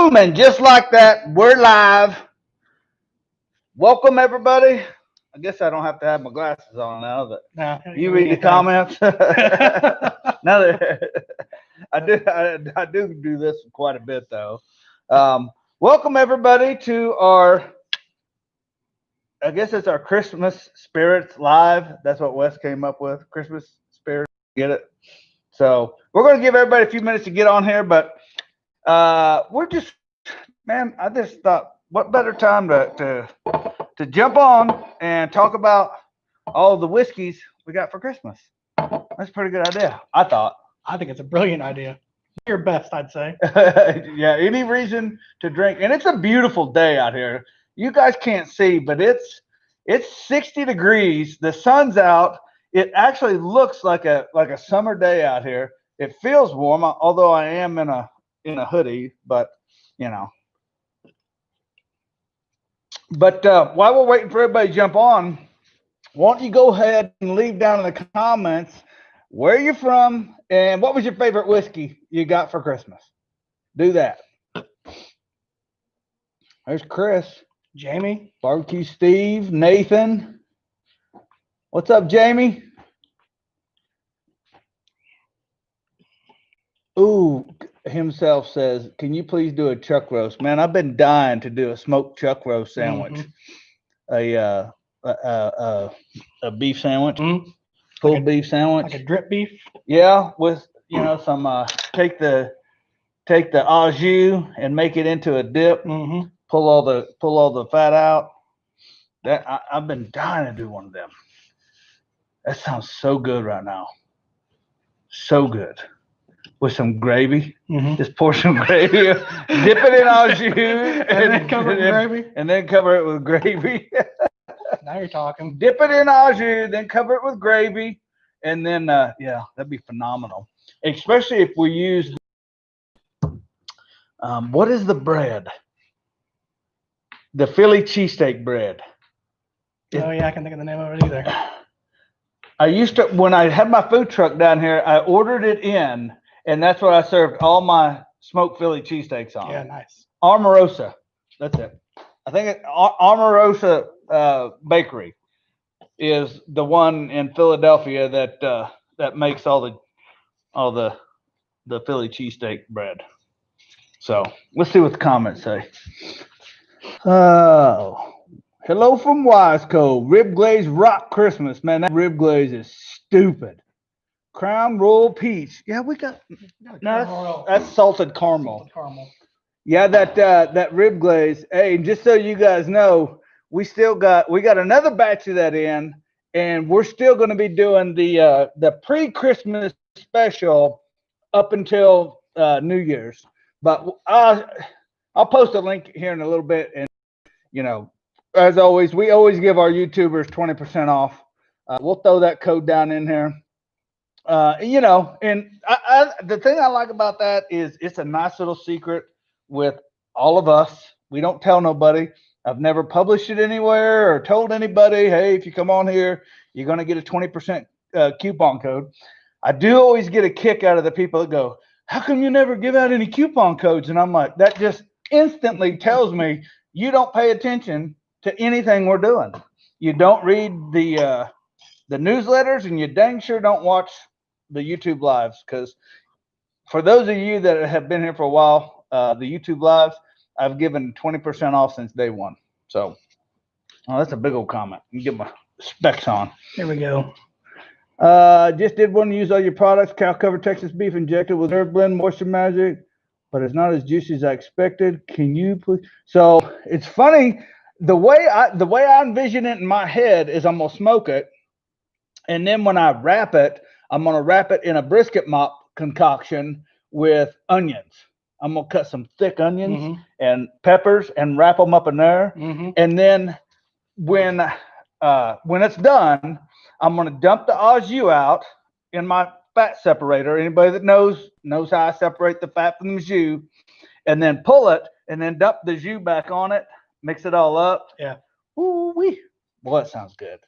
Boom, and just like that, we're live. Welcome, everybody. I guess I don't have to have my glasses on now, but No, you read the comments. Now that I do this quite a bit, though. Welcome, everybody, to our, I guess it's our Christmas Spirits Live. That's what Wes came up with, Christmas Spirits. Get it? So we're going to give everybody a few minutes to get on here, but we're just, man, I just thought, what better time to jump on and talk about all the whiskeys we got for Christmas. That's a pretty good idea, I thought. I think it's a brilliant idea. Your best, I'd say. Yeah, any reason to drink, and it's a beautiful day out here. You guys can't see, but it's 60 degrees. The sun's out. It actually looks like a summer day out here. It feels warm, although I am in a hoodie, but you know. But while we're waiting for everybody to jump on, why don't you go ahead and leave down in the comments where you're from and what was your favorite whiskey you got for Christmas? Do that. There's Chris, Jamie, Barbecue Steve, Nathan. What's up, Jamie? Ooh, himself says, can you please do a chuck roast? Man, I've been dying to do a smoked chuck roast sandwich. A beef sandwich, pulled like beef sandwich, like a drip beef. Yeah, with some take the au jus and make it into a dip. Pull all the fat out. That I've been dying to do one of them. That sounds so good right now. So good. With some gravy. Just pour some gravy, dip it in au jus, and then cover it with gravy. And then cover it with gravy. Now you're talking. Dip it in au jus, then cover it with gravy, and then yeah, that'd be phenomenal. Especially if we use what is the bread? The Philly cheesesteak bread. Oh yeah, I can't think of the name of it either. I used to, when I had my food truck down here, I ordered it in, and that's what I served all my smoked Philly cheesesteaks on. Yeah, nice. Omarosa. That's it. I think Omarosa Bakery is the one in Philadelphia that makes all the Philly cheesesteak bread. So let's see what the comments say. Hello from Wiseco. Rib glaze rock Christmas. Man, that rib glaze is stupid. Crown Royal Peach. Yeah, we got no, that's salted caramel. Salted caramel. Yeah, that rib glaze. Hey, just so you guys know, we got another batch of that in, and we're still going to be doing the pre-Christmas special up until New Year's. But I'll post a link here in a little bit, and as always, we always give our YouTubers 20% off. We'll throw that code down in here. And the thing I like about that is it's a nice little secret with all of us. We don't tell nobody. I've never published it anywhere or told anybody, hey, if you come on here, you're going to get a 20% coupon code. I do always get a kick out of the people that go, how come you never give out any coupon codes? And I'm like, that just instantly tells me you don't pay attention to anything we're doing. You don't read the newsletters, and you dang sure don't watch the YouTube lives, because for those of you that have been here for a while, the YouTube lives, I've given 20% off since day one. So that's a big old comment. Let me get my specs on. Here we go. Just did want to use all your products. Cow covered Texas beef injected with herb blend moisture magic, but it's not as juicy as I expected. Can you please? So it's funny, the way I envision it in my head is I'm gonna smoke it, and then when I wrap it, I'm gonna wrap it in a brisket mop concoction with onions. I'm gonna cut some thick onions and peppers and wrap them up in there. And then when it's done, I'm gonna dump the au jus out in my fat separator. Anybody that knows how I separate the fat from the jus, and then pull it and then dump the jus back on it, mix it all up. Yeah. Ooh wee. Boy, that sounds good.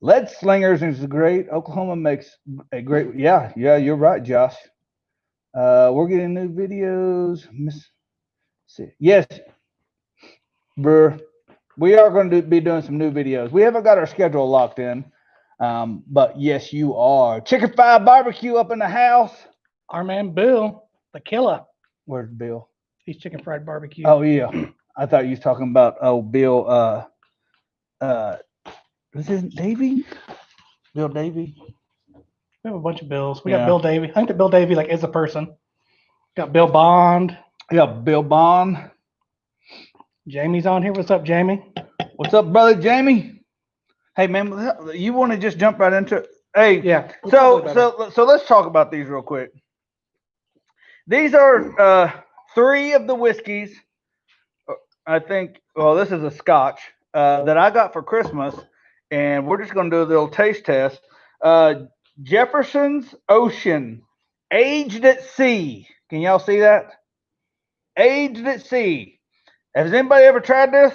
Lead Slingers is great. Oklahoma makes a great. Yeah, you're right, Josh. We're getting new videos. Yes, bruh. We are going to be doing some new videos. We haven't got our schedule locked in. But yes, you are. Chicken Fried Barbecue up in the house. Our man Bill, the killer. Where's Bill? He's chicken fried barbecue. Oh yeah. I thought you was talking about Bill was his Davy? Bill Davy? We have a bunch of Bills. We Yeah. got Bill Davy. I think that Bill Davy like is a person. Got Bill Bond. Yeah, Bill Bond. Jamie's on here. What's up, Jamie? What's up, brother Jamie? Hey man, you want to just jump right into it? Hey, Yeah. So let's talk about these real quick. These are 3 of the whiskeys. I think. Well, this is a Scotch that I got for Christmas, and we're just going to do a little taste test. Jefferson's Ocean, aged at sea. Can y'all see that? Aged at sea. Has anybody ever tried this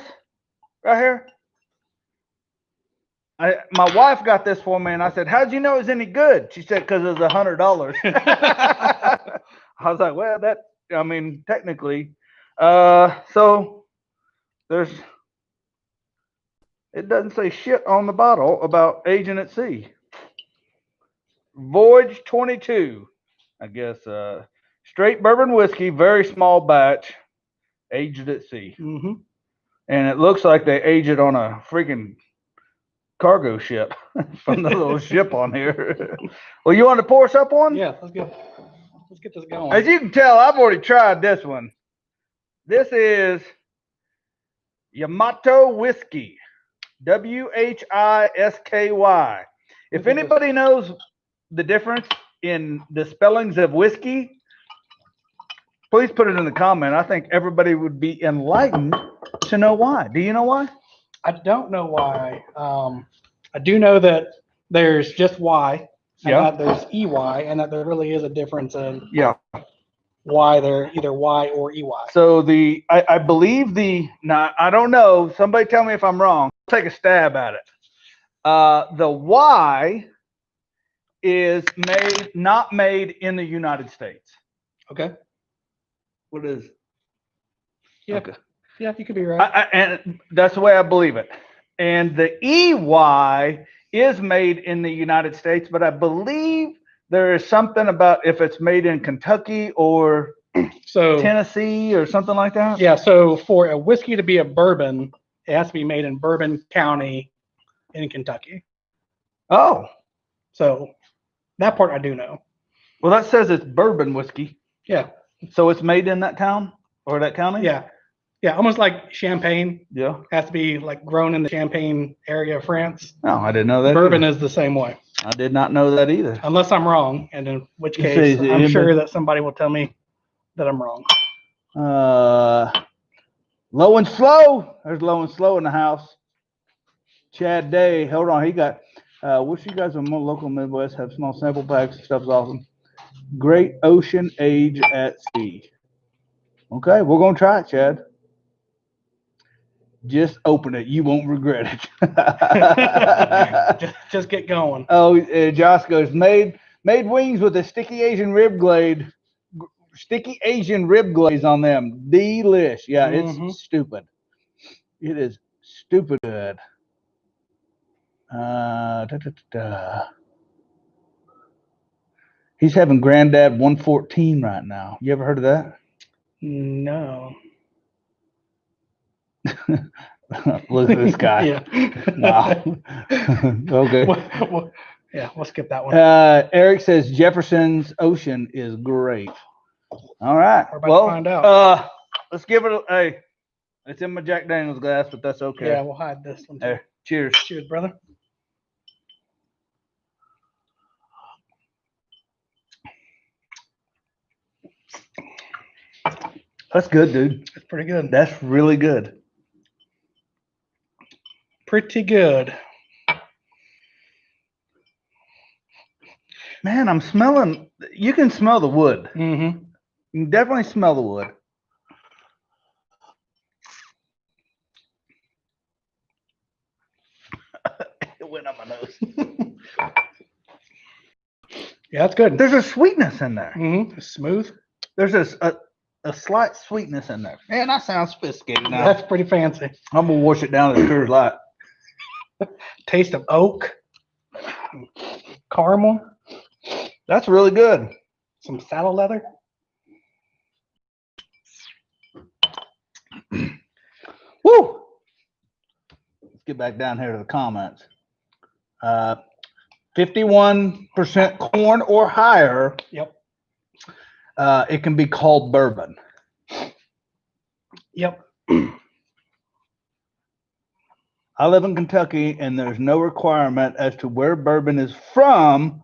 right here? My wife got this for me, and I said, "How'd you know it was any good?" She said, "Because it was $100." I was like, "Well, I mean, technically, so there's, it doesn't say shit on the bottle about aging at sea." Voyage 22, I guess, straight bourbon whiskey, very small batch, aged at sea, and it looks like they age it on a freaking cargo ship from the little ship on here. Well, you want to pour us up one? Yeah, let's go. Let's get this going. As you can tell, I've already tried this one. This is Yamato Whiskey, Whisky. If anybody knows the difference in the spellings of whiskey, please put it in the comment. I think everybody would be enlightened to know why. Do you know why? I don't know why. I do know that there's just Y, and that there's EY, and that there really is a difference in why they're either Y or EY. So I believe now I don't know. Somebody tell me if I'm wrong. I'll take a stab at it. The Y is not made in the United States. Okay. What is? Yeah. Okay. Yeah, you could be right. And that's the way I believe it. And the EY is made in the United States, but I believe there is something about if it's made in Kentucky or Tennessee or something like that. Yeah. So for a whiskey to be a bourbon, it has to be made in Bourbon County in Kentucky. Oh. So that part I do know. Well, that says it's bourbon whiskey. Yeah. So it's made in that town or that county? Yeah. Yeah, almost like Champagne. Yeah. Has to be like grown in the Champagne area of France. No, I didn't know that. Bourbon is the same way. I did not know that either. Unless I'm wrong, and in which case I'm sure that somebody will tell me that I'm wrong. Low and Slow. There's Low and Slow in the house. Chad Day. Hold on. He got, wish you guys were more local Midwest, have small sample packs. Stuff's awesome. Great Ocean Age at Sea. Okay, we're going to try it, Chad. Just open it. You won't regret it. just get going. Oh, Josh goes, made wings with a sticky Asian rib glaze on them. Delish. Yeah, it's stupid. It is stupid good. He's having Granddad 114 right now. You ever heard of that? No. Look at this guy. Yeah. Wow. Okay. Well, yeah, we'll skip that one. Eric says Jefferson's Ocean is great. All right. We're about to find out. Let's give it hey. It's in my Jack Daniels glass, but that's okay. Yeah, we'll hide this one too. Cheers. Cheers, brother. That's good, dude. That's pretty good. That's really good. Pretty good. Man, I'm smelling. You can smell the wood. Mm-hmm. You can definitely smell the wood. It went up my nose. Yeah, that's good. There's a sweetness in there. Mm-hmm. Smooth. There's a slight sweetness in there. Man, that sounds sophisticated now. That's pretty fancy. I'm going to wash it down as Coors Light. Taste of oak. Caramel. That's really good. Some saddle leather. Woo! Let's get back down here to the comments. 51% corn or higher. Yep. It can be called bourbon. Yep. I live in Kentucky, and there's no requirement as to where bourbon is from,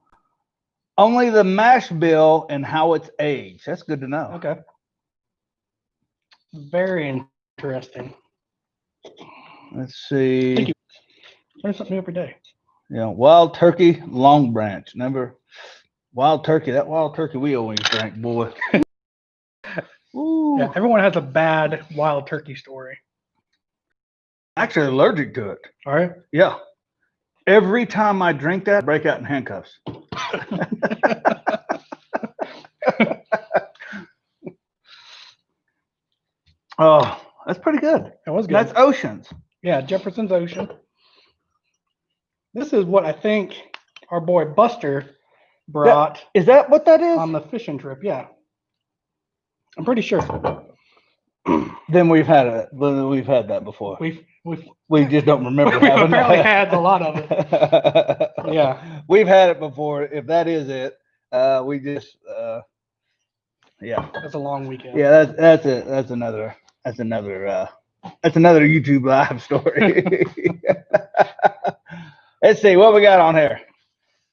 only the mash bill and how it's aged. That's good to know. Okay. Very interesting. Let's see. Thank you. Learn something new every day. Yeah, wild turkey, Long Branch. Never wild turkey. That wild turkey we always drank, boy. Yeah, everyone has a bad wild turkey story. Actually allergic to it. All right. Yeah. Every time I drink that, I break out in handcuffs. Oh, that's pretty good. That was good. That's Oceans. Yeah, Jefferson's Ocean. This is what I think our boy Buster brought. Is that what that is? On the fishing trip, yeah. I'm pretty sure. Then we've had it. We've had that before. We just don't remember. We've apparently had a lot of it. Yeah, we've had it before. If that is it, we just yeah. That's a long weekend. Yeah, that's another YouTube live story. Let's see what we got on here.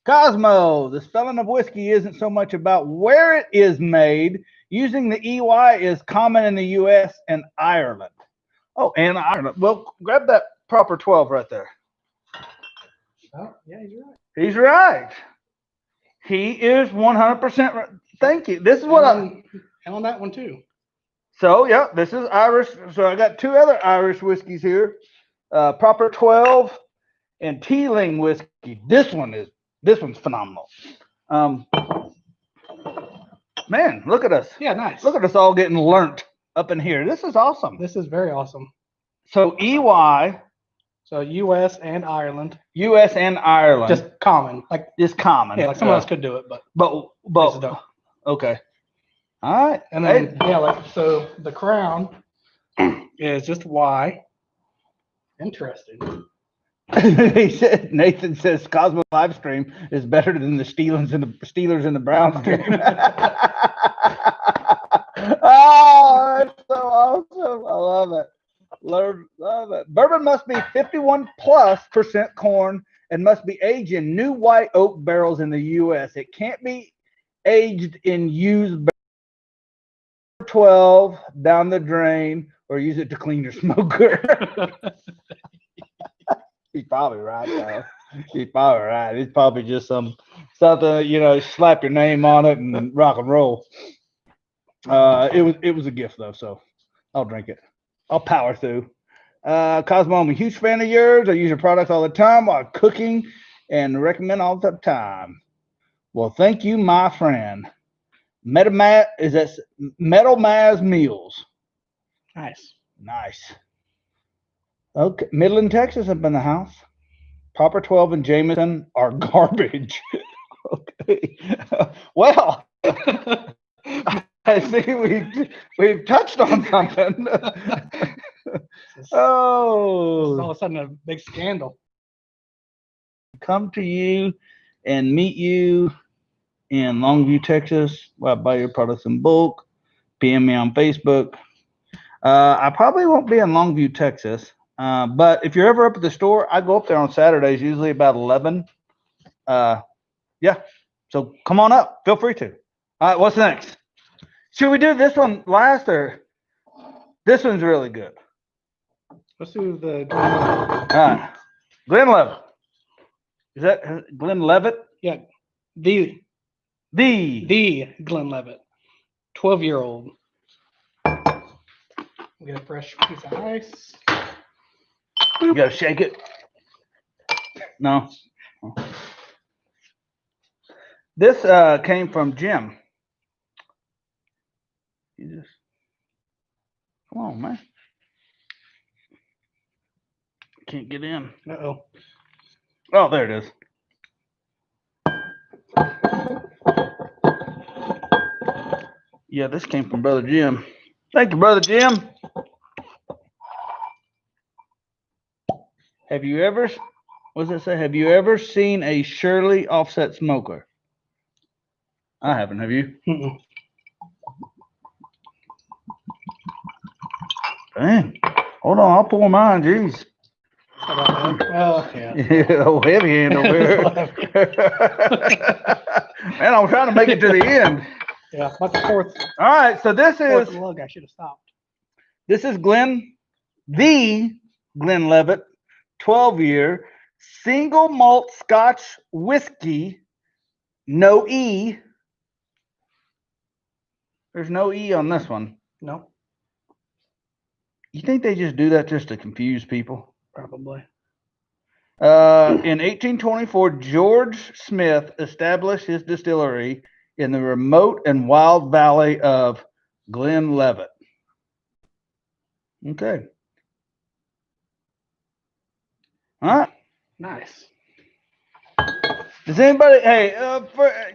Cosmo, the spelling of whiskey isn't so much about where it is made. Using the EY is common in the US and Ireland. Oh, and Ireland. Well, grab that proper 12 right there. Oh, yeah, he's right. He's right. He is 100% right. Thank you. This is what and on that one too. So, yeah, this is Irish. So I got two other Irish whiskeys here. Proper 12 and Teeling whiskey. This one's phenomenal. Man, look at us. Yeah, nice. Look at us all getting learnt up in here. This is awesome. This is very awesome. So EY. So US and Ireland. US and Ireland. Just common. Like just common. Yeah, like someone else could do it, but okay. All right. And then so the crown is just Y. Interesting. He said Nathan says Cosmo live stream is better than the Steelers and the Browns stream. Oh, that's so awesome. I love it. Love it. Bourbon must be 51+% corn and must be aged in new white oak barrels in the US. It can't be aged in used barrels. 12 down the drain or use it to clean your smoker. He's probably right, though. He's probably right. It's probably just something, slap your name on it and rock and roll. It was a gift though, so I'll drink it. I'll power through. Cosmo, I'm a huge fan of yours. I use your products all the time while cooking and recommend all the time. Well, thank you, my friend. Metal Maz Meals. Nice. Okay, Midland, Texas up in the house. Proper 12 and Jameson are garbage. Okay. Well, I see we've touched on something. All of a sudden a big scandal. Come to you and meet you in Longview, Texas. Where I buy your products in bulk. PM me on Facebook. I probably won't be in Longview, Texas. But if you're ever up at the store, I go up there on Saturdays, usually about 11. Yeah. So come on up. Feel free to. All right. What's next? Should we do this one last or this one's really good? Let's do the all right. Glenlivet. Is that Glenlivet? Yeah. The Glenlivet. 12-year-old. We get a fresh piece of ice. You gotta shake it. No. This came from Jim. Come on, man. Can't get in. Uh-oh. Oh, there it is. Yeah, this came from Brother Jim. Thank you, Brother Jim. Have you ever, what does it say? Have you ever seen a Shirley offset smoker? I haven't. Have you? Mm-mm. Dang. Hold on. I'll pour mine. Jeez. Well, yeah. Oh, heavy hand over here. Man, I'm trying to make it to the end. Yeah, about the fourth. All right. So this is lug. I should have stopped. This is the Glenlivet 12-year single malt Scotch whiskey. No E. There's no E on this one. No. You think they just do that just to confuse people? Probably. In 1824, George Smith established his distillery in the remote and wild valley of Glenlivet. Okay. All right. Nice. Does anybody? Hey,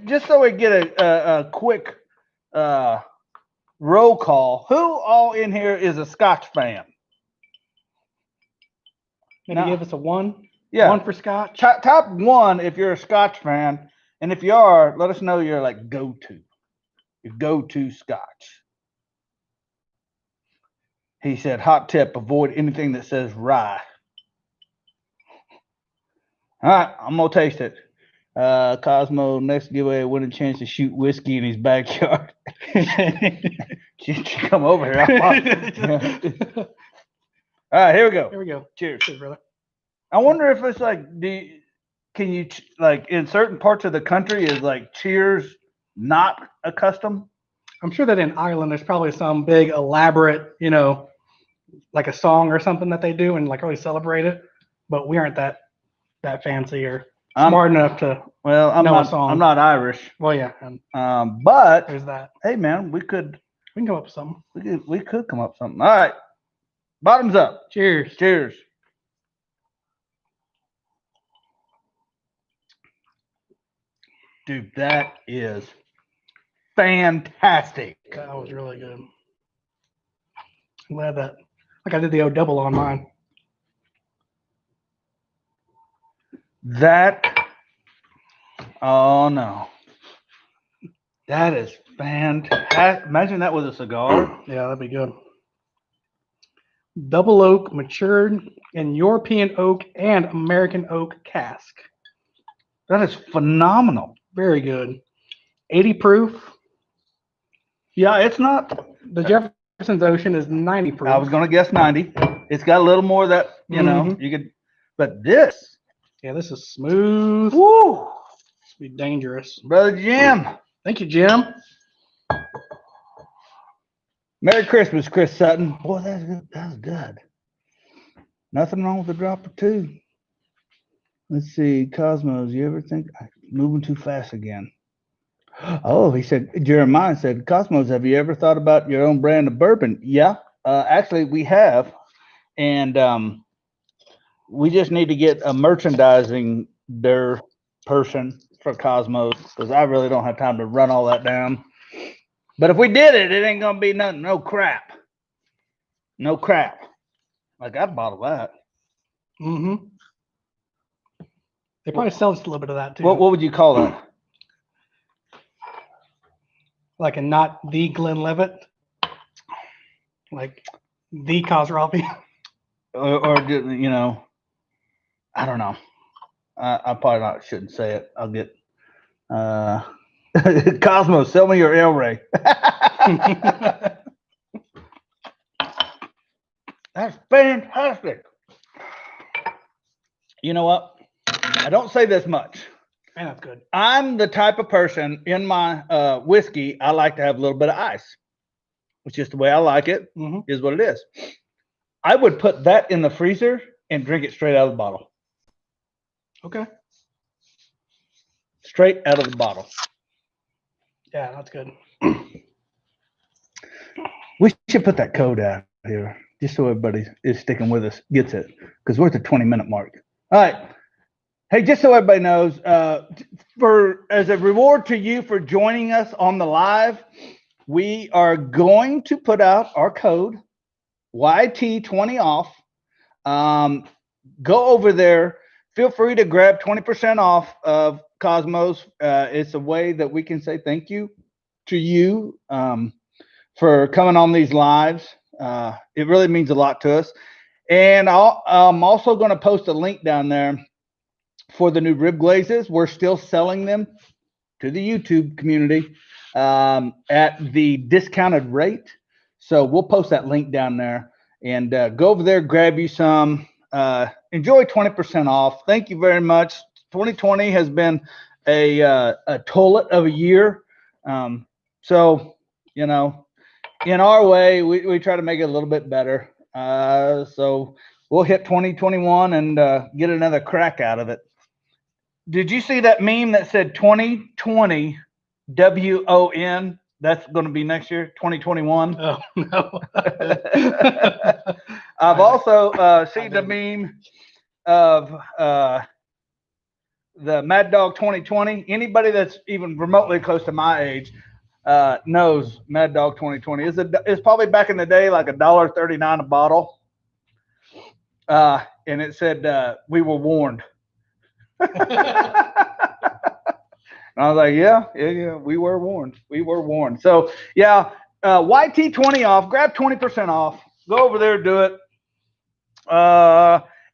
just so we get a quick roll call, who all in here is a Scotch fan? Maybe give us a 1. Yeah. 1 for Scotch. Top 1 if you're a Scotch fan, and if you are, let us know your like go-to Scotch. He said, hot tip: avoid anything that says rye. All right, I'm gonna taste it. Cosmo, next giveaway, win a chance to shoot whiskey in his backyard. She come over here. All right, here we go. Here we go. Cheers. Cheers, brother. I wonder if it's like, can you like in certain parts of the country is like cheers not a custom? I'm sure that in Ireland there's probably some big elaborate, like a song or something that they do and like really celebrate it. But we aren't that fancy or smart enough to know a song. I'm not Irish. Well, yeah. But there's that. Hey, man, we can come up with something. We could come up with something. All right, bottoms up. Cheers. Cheers. Dude, that is fantastic. That was really good. I'm glad that, like I did the O double on mine. Oh no. That is fantastic. Imagine that with a cigar. Yeah, that'd be good. Double oak, matured in European oak and American oak cask. That is phenomenal. Very good. 80 proof. Yeah, it's not. The Jefferson's Ocean is 90 proof. I was going to guess 90. It's got a little more of that, you know, you could, but this. Yeah, this is smooth. Woo! It's be dangerous. Brother Jim. Thank you, Jim. Merry Christmas, Chris Sutton. Boy, that's good. That's good. Nothing wrong with a drop or 2. Let's see, Cosmos, you ever think I'm moving too fast again? Oh, he said, Jeremiah said, Cosmos, have you ever thought about your own brand of bourbon? Yeah, actually we have. And we just need to get a merchandising person for Cosmos because I really don't have time to run all that down. But if we did it, it ain't going to be nothing, no crap. No crap. Like I'd bottle that. Mm-hmm. They probably sell just a little bit of that too. What would you call that? Like a not the Glenlivet, like the Khosravi, or you know, I don't know. I probably shouldn't say it. I'll get Cosmos. Sell me your El Rey. That's fantastic. You know what? I don't say this much. Man, that's good. I'm the type of person in my whiskey, I like to have a little bit of ice. It's just the way I like it, is what it is. I would put that in the freezer and drink it straight out of the bottle. Okay. Straight out of the bottle. Yeah, that's good. We should put that code out here just so everybody is sticking with us, gets it, because we're at the 20-minute mark. All right. Hey, just so everybody knows, as a reward to you for joining us on the live, we are going to put out our code YT20 off. Go over there. Feel free to grab 20% off of Kosmos. It's a way that we can say thank you to you for coming on these lives. It really means a lot to us. And I'm also going to post a link down there for the new rib glazes. We're still selling them to the YouTube community at the discounted rate. So we'll post that link down there and go over there, grab you some. Enjoy 20% off. Thank you very much. 2020 has been a toilet of a year. So, you know, in our way, we try to make it a little bit better. So we'll hit 2021 and get another crack out of it. Did you see that meme that said 2020 WON? That's going to be next year, 2021. Oh, no. I've also seen the meme of the Mad Dog 2020. Anybody that's even remotely close to my age knows Mad Dog 2020. It's probably back in the day like $1.39 a bottle. And it said, we were warned. And I was like, yeah, we were warned. We were warned. So, yeah, YT20 off. Grab 20% off. Go over there, do it.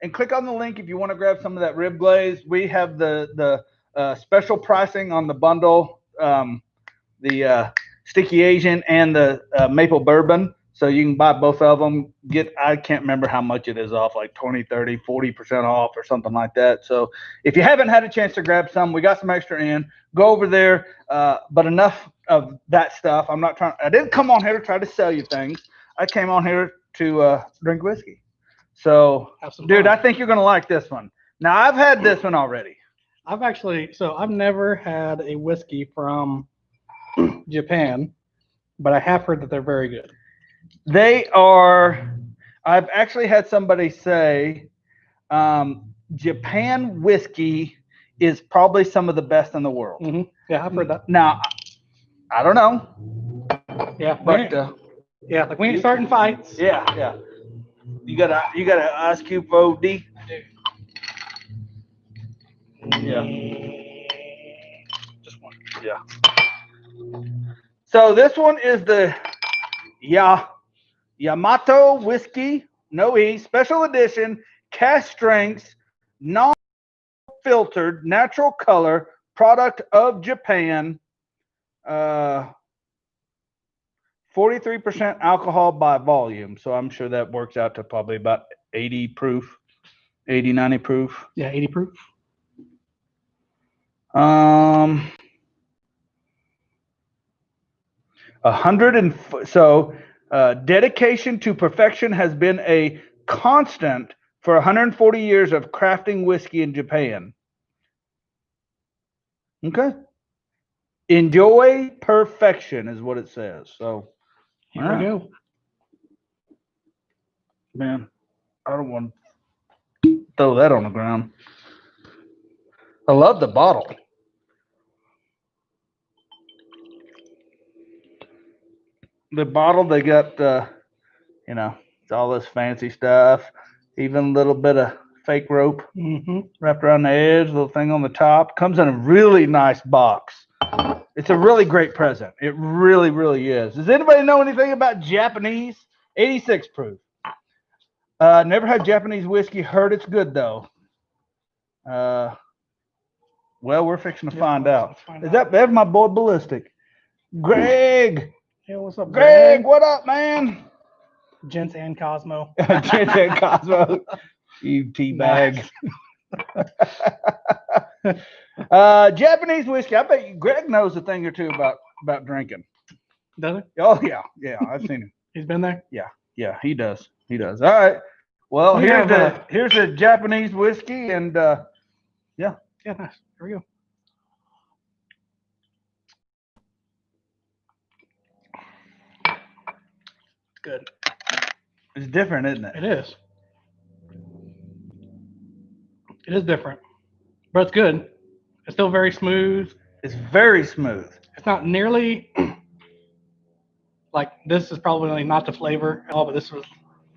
And click on the link if you want to grab some of that rib glaze. We have the special pricing on the bundle, the Sticky Asian and the Maple Bourbon. So you can buy both of them. I can't remember how much it is off, like 20, 30, 40% off or something like that. So if you haven't had a chance to grab some, we got some extra in. Go over there. But enough of that stuff. I didn't come on here to try to sell you things. I came on here to drink whiskey. So, dude, I think you're going to like this one. Now, I've had this one already. I've never had a whiskey from Japan, but I have heard that they're very good. They are. I've actually had somebody say Japan whiskey is probably some of the best in the world. Mm-hmm. Yeah, I've heard that. Now, I don't know. Yeah, but like we ain't starting fights. Yeah. You got a ice cube for OD? I do. Yeah. Just one. Yeah. So this one is the Yamato whiskey, no E, special edition, cask strength, non-filtered, natural color, product of Japan. 43% alcohol by volume. So I'm sure that works out to probably about 80 proof, 80, 90 proof. Yeah, 80 proof. Dedication to perfection has been a constant for 140 years of crafting whiskey in Japan. Okay. Enjoy perfection is what it says. So here we go. Man, I don't want to throw that on the ground. I love the bottle. The bottle, they got, it's all this fancy stuff. Even a little bit of fake rope wrapped around the edge, little thing on the top. Comes in a really nice box. It's a really great present. It really, really is. Does anybody know anything about Japanese? 86 proof. Never had Japanese whiskey. Heard it's good, though. Well, we're fixing to find out. That's my boy Ballistic. Greg. Hey, what's up, Greg? What up, man? Gents and Cosmo. Gents and Cosmo. You teabag. Japanese whiskey. I bet Greg knows a thing or two about drinking. Does he? Oh, yeah. I've seen him. He's been there? Yeah, he does. All right. Well, here's a Japanese whiskey, and yeah, nice. Here we go. good. It's different, isn't it? It is. It is different, but it's good. It's still very smooth. It's very smooth. It's not nearly like this is probably not the flavor at all, but this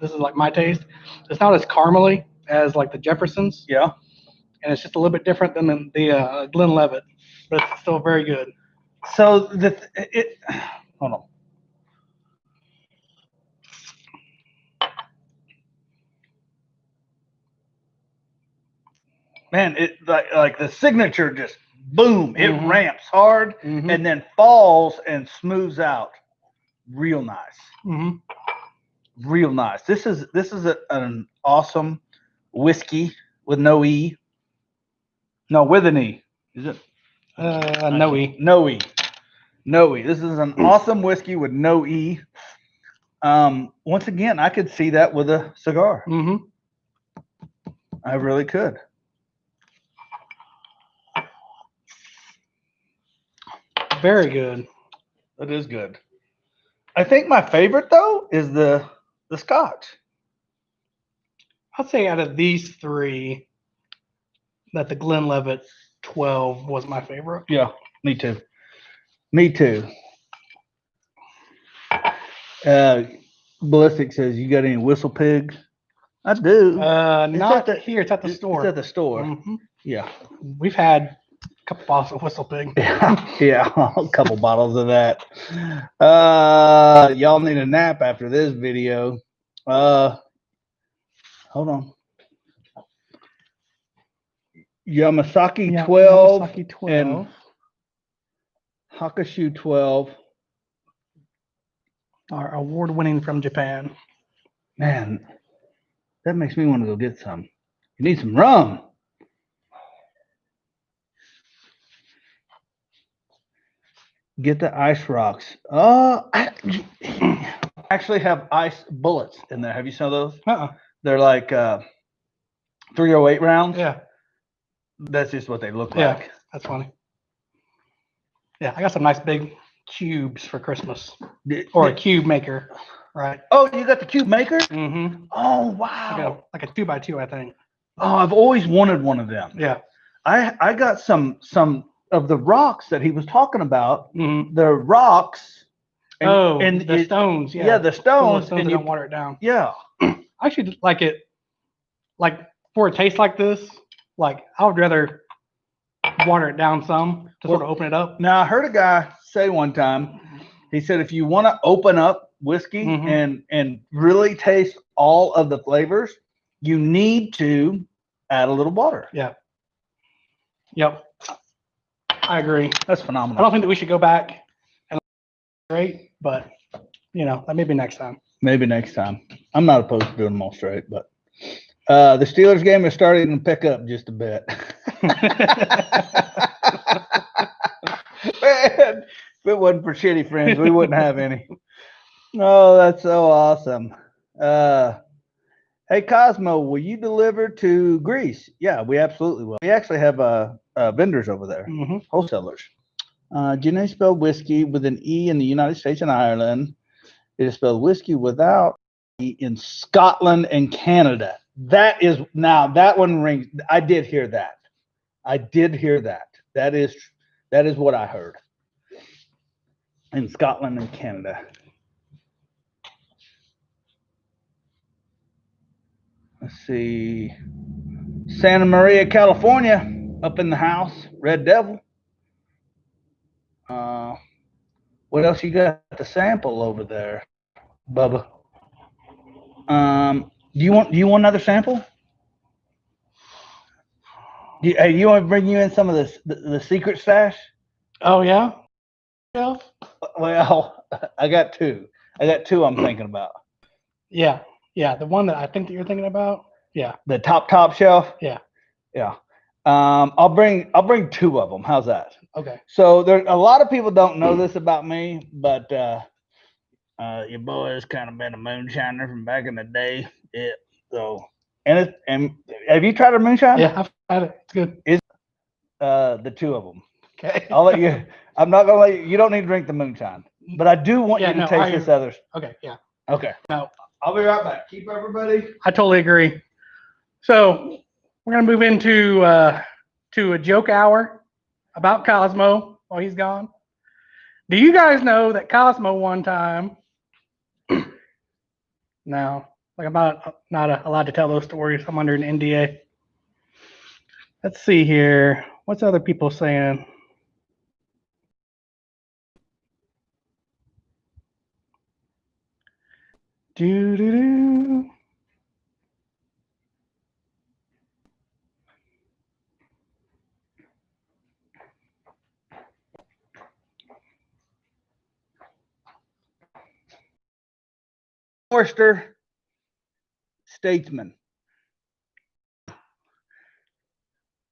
is like my taste. It's not as caramely as like the Jeffersons. Yeah. And it's just a little bit different than the Glenlivet, but it's still very good. So hold on. Man, it like the signature just boom, it ramps hard and then falls and smooths out. Real nice. Real nice. This is an awesome whiskey with no E. No, with an E. Is it? No E. No E. No E. This is an awesome whiskey with no E. Once again, I could see that with a cigar. I really could. Very good. It is good. I think my favorite though is the Scotch. I'd say out of these three, that the Glenlivet 12 was my favorite. Yeah, me too. Me too. Ballistic says, "You got any whistle pigs?" I do. Not here. It's at the store. It's at the store. Yeah. We've had a couple bottles of whistle pig. Yeah, a couple bottles of that. Y'all need a nap after this video. Hold on. Yamasaki 12, Yamasaki 12 and Hakushu 12 are award-winning from Japan. Man, that makes me want to go get some. You need some rum. Get the ice rocks. I actually have ice bullets in there. Have you seen those? They're like 308 rounds. Yeah. That's just what they look Yeah, like. that's funny. Yeah, I got some nice big cubes for Christmas. Or a cube maker, right? Oh, you got the cube maker? Oh, Like wow. a 2x2, I think. Oh, I've always wanted one of them. Yeah. I got some of the rocks that he was talking about. The rocks. And the stones. Yeah. Yeah, the stones. And you don't water it down. Yeah. I actually like it. Like for a taste like this, like I would rather water it down some to sort of open it up. Now I heard a guy say one time, he said if you want to open up whiskey and really taste all of the flavors, you need to add a little water. Yeah. Yep. I agree. That's phenomenal. I don't think that we should go back and straight, but you know, that may be next time. Maybe next time. I'm not opposed to doing them all straight, but the Steelers game is starting to pick up just a bit. Man, if it wasn't for shitty friends, we wouldn't have any. Oh, that's so awesome. Hey, Cosmo, will you deliver to Greece? Yeah, we absolutely will. We actually have vendors over there, wholesalers. Gin spelled whiskey with an E in the United States and Ireland. It is spelled whiskey without E in Scotland and Canada. That is, now that one rings. I did hear that. I did hear that. That is what I heard. In Scotland and Canada. Let's see. Santa Maria, California, up in the house. Red Devil. What else you got to sample over there, Bubba? Do you want another sample? Hey, you want to bring you in some of the secret stash? Oh yeah. Yeah. Well, I got two. I'm thinking about. Yeah. Yeah. The one that I think that you're thinking about. Yeah. The top shelf. Yeah. Yeah. I'll bring two of them. How's that? Okay. So there, a lot of people don't know this about me, but your boy has kind of been a moonshiner from back in the day. Yeah. So and have you tried a moonshine? Yeah, I've had it. It's good. It's the two of them. Okay. I'll let you. I'm not gonna let you. You don't need to drink the moonshine, but I do want you to taste this others. Okay. Yeah. Okay. No, I'll be right back. Keep everybody. I totally agree. So we're gonna move into to a joke hour about Cosmo while he's gone. Do you guys know that Cosmo one time? No, like I'm not allowed to tell those stories. I'm under an NDA. Let's see here. What's other people saying? Do do do. Forster Statesman.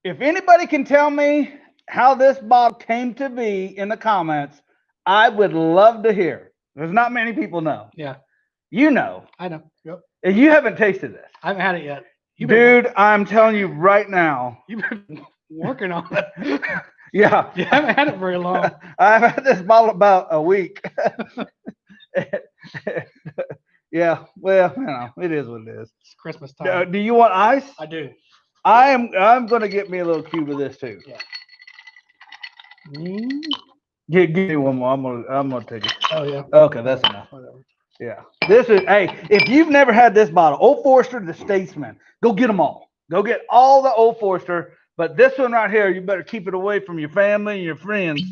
If anybody can tell me how this bottle came to be in the comments, I would love to hear. There's not many people know. Yeah. You know. I know. Yep. And you haven't tasted this. I haven't had it yet. Dude, I'm telling you right now. You've been working on it. Yeah. You haven't had it very long. I've had this bottle about a week. Yeah, well, you know, it is what it is. It's Christmas time. Do you want ice? I do. I'm gonna get me a little cube of this too. Yeah. Give me one more. I'm gonna take it. Oh yeah. Okay, that's enough. Whatever. Yeah. This is if you've never had this bottle, Old Forester the Statesman, go get them all. Go get all the Old Forester, but this one right here, you better keep it away from your family and your friends.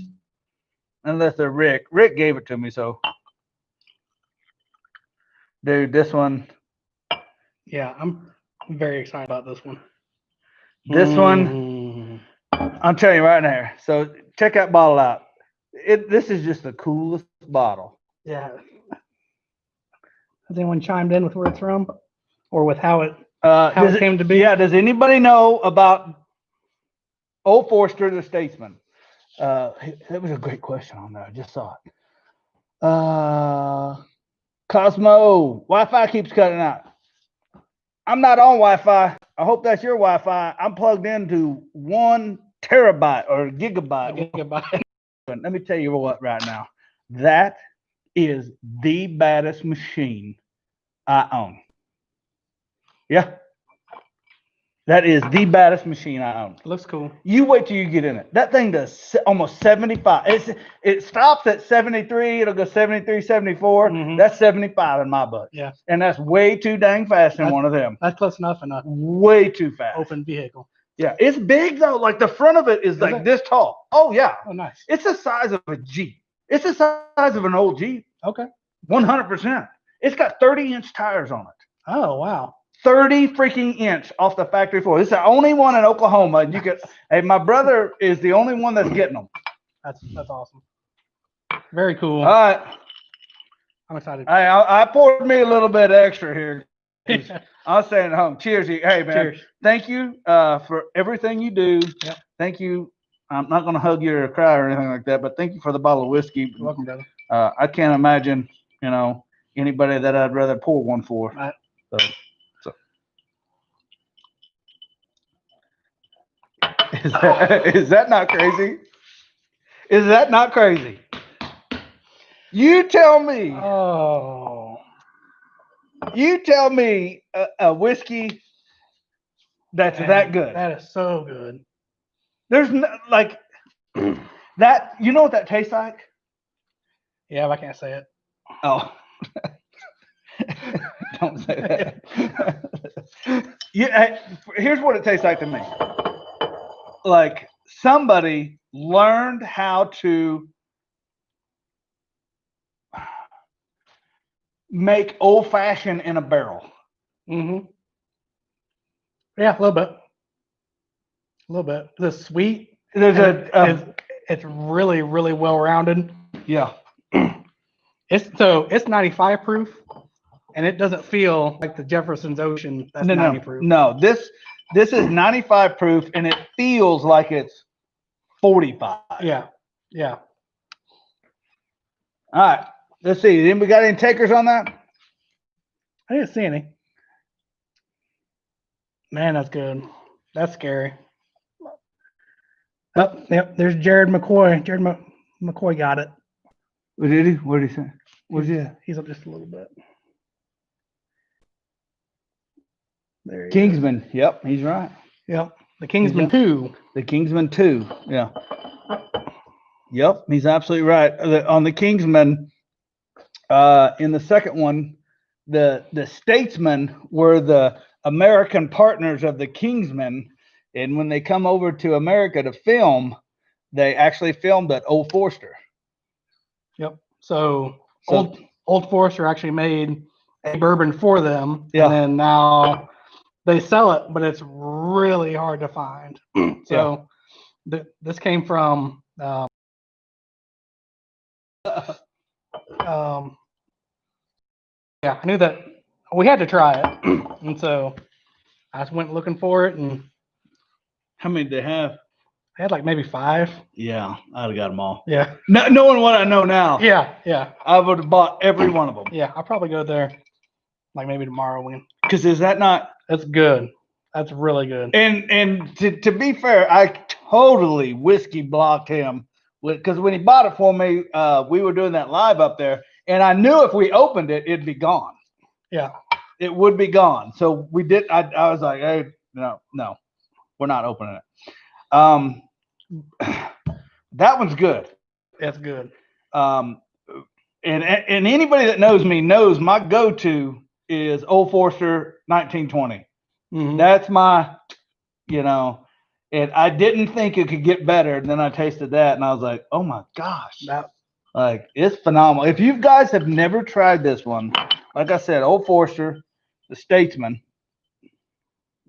Unless they're Rick. Rick gave it to me, so dude, this one. Yeah, I'm very excited about this one. This one, I'm telling you right now. So check that bottle out. This is just the coolest bottle. Yeah. Has anyone chimed in with where it's from, or with how it came to be? Yeah. Does anybody know about Old Forester the Statesman? That was a great question on there. I just saw it. Cosmo, Wi-Fi keeps cutting out. I'm not on Wi-Fi. I hope that's your Wi-Fi. I'm plugged into 1 terabyte or gigabyte. Let me tell you what right now. That is the baddest machine I own. Yeah. That is the baddest machine I own. Looks cool. You wait till you get in it. That thing does almost 75. It stops at 73. It'll go 73, 74. Mm-hmm. That's 75 in my book. Yeah. And that's way too dang fast in one of them. That's close enough in a way too fast. Open vehicle. Yeah. It's big though. Like the front of it is like this tall. Oh yeah. Oh nice. It's the size of a Jeep. It's the size of an old Jeep. Okay. 100%. It's got 30-inch tires on it. Oh wow. 30 freaking inch off the factory floor. This is the only one in Oklahoma. And you could, hey, my brother is the only one that's getting them. That's awesome. Very cool. All right. I'm excited. Hey, I poured me a little bit extra here. I was staying at home. Cheers. Hey, man. Cheers. Thank you for everything you do. Yep. Thank you. I'm not going to hug you or cry or anything like that, but thank you for the bottle of whiskey. You're welcome, brother. I can't imagine, anybody that I'd rather pour one for. Right. So. Is that not crazy? Is that not crazy? You tell me. Oh. You tell me a whiskey that's that good. That is so good. There's no, like that. You know what that tastes like? Yeah, but I can't say it. Oh. Don't say that. Here's what it tastes like to me. Like somebody learned how to make old fashioned in a barrel. Mm-hmm. Yeah, a little bit. A little bit. The sweet. It's really, really well rounded. Yeah. It's 95 proof, and it doesn't feel like the Jefferson's Ocean that's 90 proof. No, this is 95 proof, and it feels like it's 45. Yeah. Yeah. All right. Let's see. Anybody got any takers on that? I didn't see any. Man, that's good. That's scary. Oh, yep. There's Jared McCoy. McCoy got it. What did he? What did he say? What's he? He's up just a little bit. There he Kingsman. Is. Yep, he's right. Yep. The Kingsman 2. The Kingsman 2. Yeah. Yep, he's absolutely right. On the Kingsman, in the second one, the statesmen were the American partners of the Kingsmen, and when they come over to America to film, they actually filmed at Old Forester. Yep. So Old Forester actually made a bourbon for them, and then now they sell it, but it's really hard to find. So this came from yeah, I knew that we had to try it, and so I just went looking for it. And how many did they have? I had like maybe 5. Yeah, I'd have got them all. Yeah, knowing what I know now. Yeah. I would have bought every one of them. Yeah, I'll probably go there like maybe tomorrow. Because is that not? That's good. That's really good. And to be fair, I totally whiskey blocked him because when he bought it for me, we were doing that live up there, and I knew if we opened it, it'd be gone. Yeah, it would be gone. So we did. I was like, hey, no, we're not opening it. That one's good. That's good. And anybody that knows me knows my go-to is Old Forester 1920. Mm-hmm. That's my, and I didn't think it could get better. And then I tasted that and I was like, oh my gosh, it's phenomenal. If you guys have never tried this one, like I said, Old Forester, the Statesman,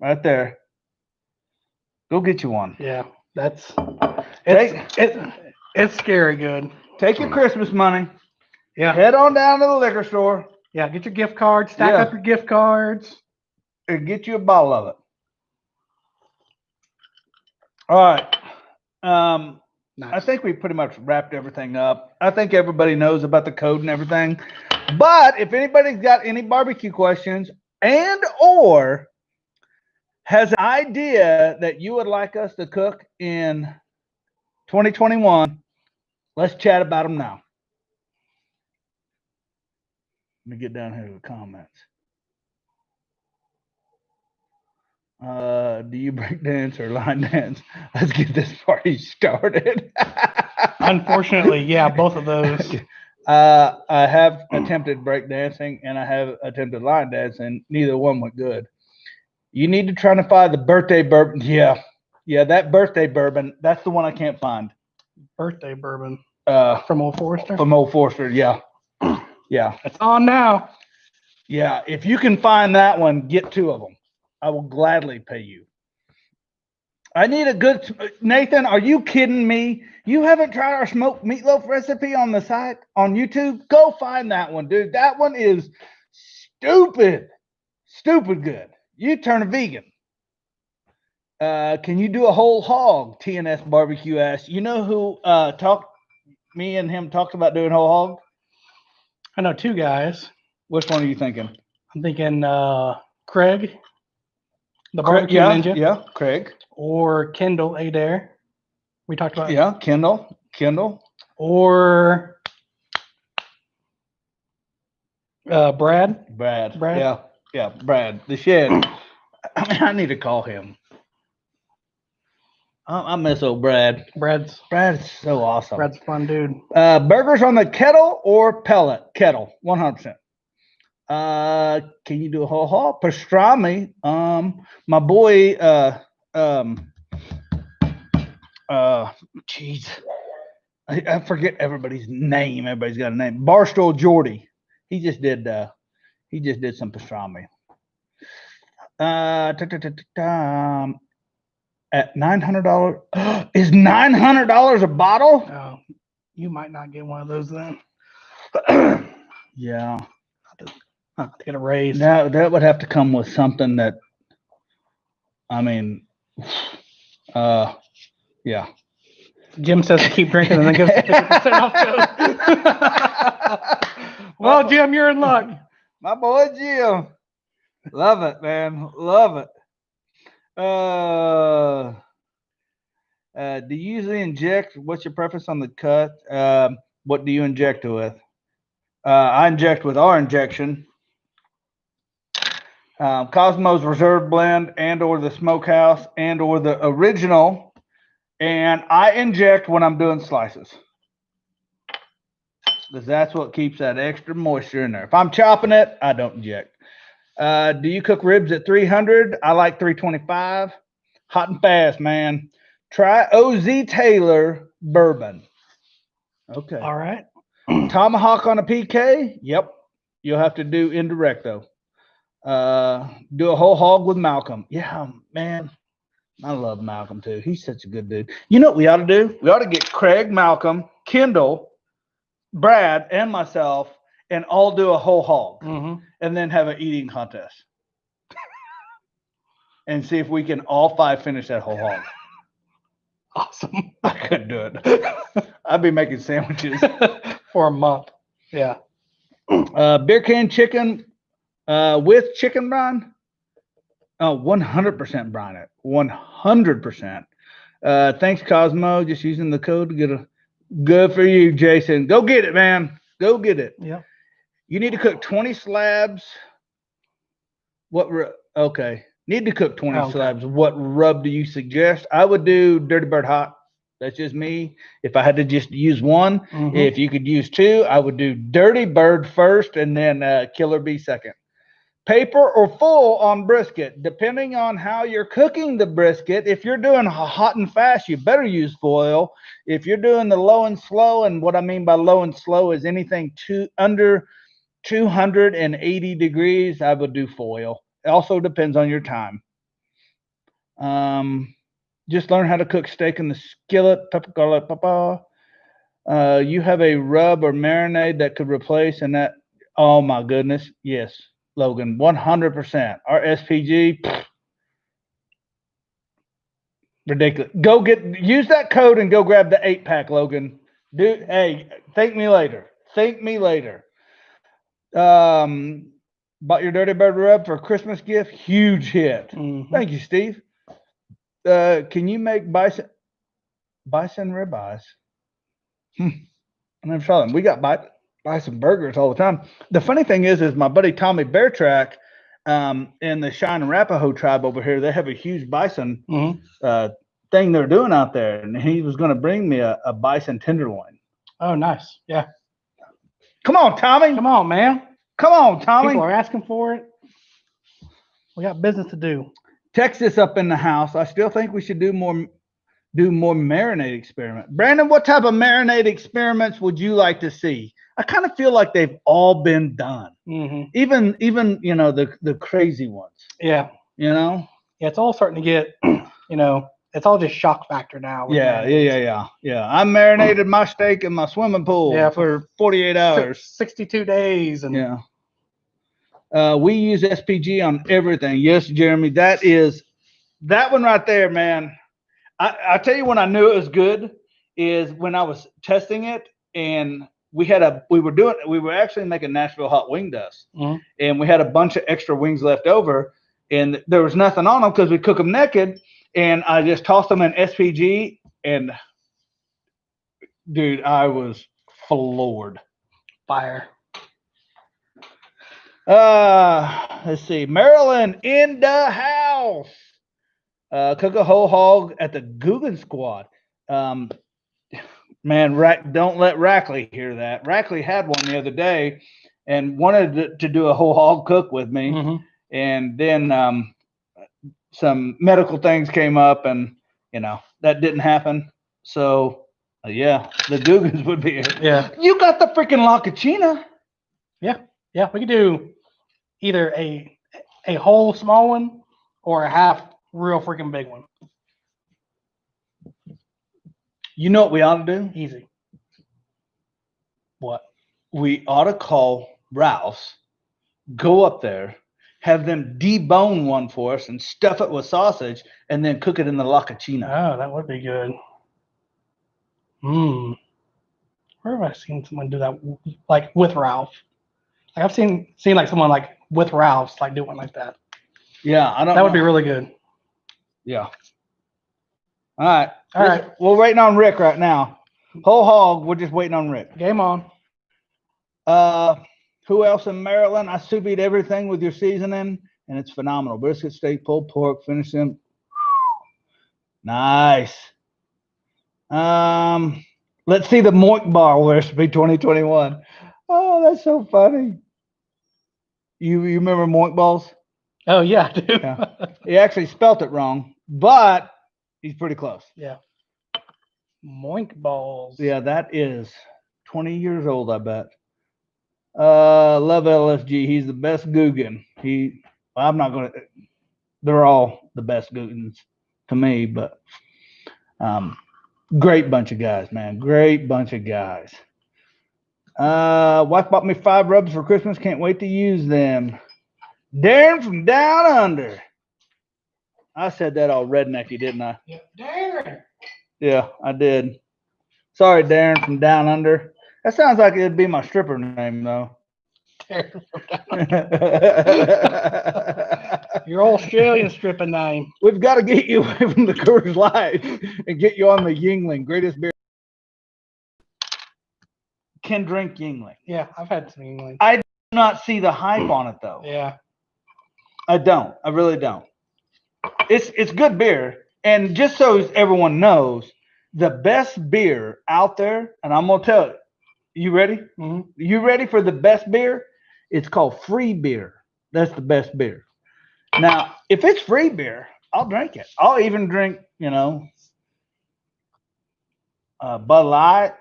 right there. Go get you one. Yeah, it's scary good. Take your Christmas money. Yeah. Head on down to the liquor store. Yeah, get your gift cards. Stack up your gift cards. And get you a bottle of it. All right. Nice. I think we pretty much wrapped everything up. I think everybody knows about the code and everything. But if anybody's got any barbecue questions and or has an idea that you would like us to cook in 2021, let's chat about them now. Let me get down here to the comments. Do you break dance or line dance? Let's get this party started. Unfortunately, yeah, both of those. I have attempted break dancing and I have attempted line dancing. Neither one went good. You need to try to find the birthday bourbon. Yeah, that birthday bourbon. That's the one I can't find. Birthday bourbon. From Old Forester. From Old Forester. Yeah. It's on now. Yeah, if you can find that one, get 2 of them. I will gladly pay you. I need a good Nathan. Are you kidding me? You haven't tried our smoked meatloaf recipe on the site on YouTube? Go find that one, dude. That one is stupid good. You turn a vegan. Can you do a whole hog? TNS Barbecue asked. You know who me and him talked about doing whole hog? I know 2 guys. Which one are you thinking? I'm thinking Craig, the barbecue ninja. Yeah, Craig. Or Kendall Adair. We talked about. Yeah, Kendall. Or Brad. Yeah, Brad. The Shed. I need to call him. I miss old Brad. Brad's so awesome. Brad's a fun dude. Burgers on the kettle or pellet? Kettle, 100%. Can you do a whole hog? Pastrami. My boy. Jeez, I forget everybody's name. Everybody's got a name. Barstool Jordy. He just did some pastrami. At $900. Is $900 a bottle? Oh, you might not get one of those then. Yeah. I'll have to get a raise. Now that would have to come with something that, I mean, yeah. Jim says to keep drinking and then gives 50% off. Well, Jim, you're in luck. My boy Jim. Love it, man. Love it. Do you usually inject? What's your preference on the cut? What do you inject with? I inject with our injection. Kosmos Reserve Blend and or the Smokehouse and or the original. And I inject when I'm doing slices. Because that's what keeps that extra moisture in there. If I'm chopping it, I don't inject. Do you cook ribs at 300? I like 325. Hot and fast, man. Try OZ Taylor bourbon. Okay. All right. Tomahawk on a PK? Yep. You'll have to do indirect, though. Do a whole hog with Malcolm. Yeah, man. I love Malcolm, too. He's such a good dude. You know what we ought to do? We ought to get Craig, Malcolm, Kendall, Brad, and myself, and all do a whole hog, and then have an eating contest. And see if we can all 5 finish that whole hog. Awesome. I couldn't do it. I'd be making sandwiches for a month. Yeah. Beer can chicken with chicken brine. Oh, 100% brine it. 100%. Thanks, Cosmo. Just using the code to get a good for you, Jason. Go get it, man. Go get it. Yeah. You need to cook 20 slabs. Okay. Need to cook 20 slabs. What rub do you suggest? I would do Dirty Bird Hot. That's just me. If I had to just use one, if you could use 2, I would do Dirty Bird first and then Killer Bee second. Paper or full on brisket, depending on how you're cooking the brisket. If you're doing hot and fast, you better use foil. If you're doing the low and slow, and what I mean by low and slow is anything under 280 degrees, I would do foil. It also depends on your time. Just learn how to cook steak in the skillet. Pepper, garlic, papa. You have a rub or marinade that could replace and that. Oh my goodness, yes, Logan, 100%. Our SPG, ridiculous. Use that code and go grab the 8-pack, Logan. Hey, thank me later. Thank me later. Bought your Dirty Bird rub for a Christmas gift. Huge hit. Thank you, Steve. Can you make bison ribeyes? I never saw them. We got bison burgers all the time. The funny thing is my buddy Tommy Beartrack in the Cheyenne and Arapaho tribe over here, they have a huge bison thing they're doing out there, and he was going to bring me a bison tenderloin. Oh, nice. Yeah. Come on, Tommy. Come on, man. Come on, Tommy. People are asking for it. We got business to do. Texas up in the house. I still think we should do more marinade experiment. Brandon, what type of marinade experiments would you like to see? I kind of feel like they've all been done. Even the crazy ones. Yeah. Yeah, it's all starting to get, it's all just shock factor now. Yeah. I marinated my steak in my swimming pool for 48 hours. 62 days. And we use SPG on everything. Yes, Jeremy, that one right there, man. I tell you when I knew it was good is when I was testing it and we were actually making Nashville hot wing dust, and we had a bunch of extra wings left over, and there was nothing on them because we cook them naked, and I just tossed them in SPG, and dude, I was floored. Fire. Let's see, Maryland in the house. Cook a whole hog at the Guggen Squad. Man, don't let Rackley hear that. Rackley had one the other day and wanted to do a whole hog cook with me. And then some medical things came up and, that didn't happen. So, the Guggens would be it. Yeah. You got the freaking La Cucina. Yeah. Yeah, we could do either a whole small one or a half real freaking big one. You know what we ought to do? Easy. What? We ought to call Ralph's, go up there, have them debone one for us and stuff it with sausage, and then cook it in the La Cucina. Oh, that would be good. Where have I seen someone do that, like with Ralph? Like I've seen like someone like with Ralph's like do one like that. Yeah, I don't. That would be really good. Yeah. All right. We're waiting on Rick right now. Whole hog. We're just waiting on Rick. Game on. Who else in Maryland? I sous vide everything with your seasoning. and it's phenomenal. Brisket, steak, pulled pork, finish them. Nice. Let's see the Moink Bar recipe 2021. Oh, that's so funny. You remember Moink Balls? Oh yeah, I do. Yeah. He actually spelt it wrong, but he's pretty close. Yeah. Moink Balls. Yeah, that is 20 years old, I bet. Love LSG. He's the best Guggen. I'm not gonna. They're all the best Guggens to me, but great bunch of guys, man. Great bunch of guys. Wife bought me 5 rubs for Christmas. Can't wait to use them. Darren from Down Under. I said that all rednecky, didn't I? Yeah, Darren. Yeah, I did. Sorry, Darren from Down Under. That sounds like it'd be my stripper name, though. Darren from Down Under. Your Australian stripper name. We've got to get you away from the Coors Light and get you on the Yingling, greatest beer. Can drink Yingling. Yeah, I've had some Yingling. I do not see the hype on it, though. Yeah. I don't. I really don't. It's good beer. And just so everyone knows, the best beer out there, and I'm going to tell you, you ready? Mm-hmm. You ready for the best beer? It's called free beer. That's the best beer. Now, if it's free beer, I'll drink it. I'll even drink, Bud Light.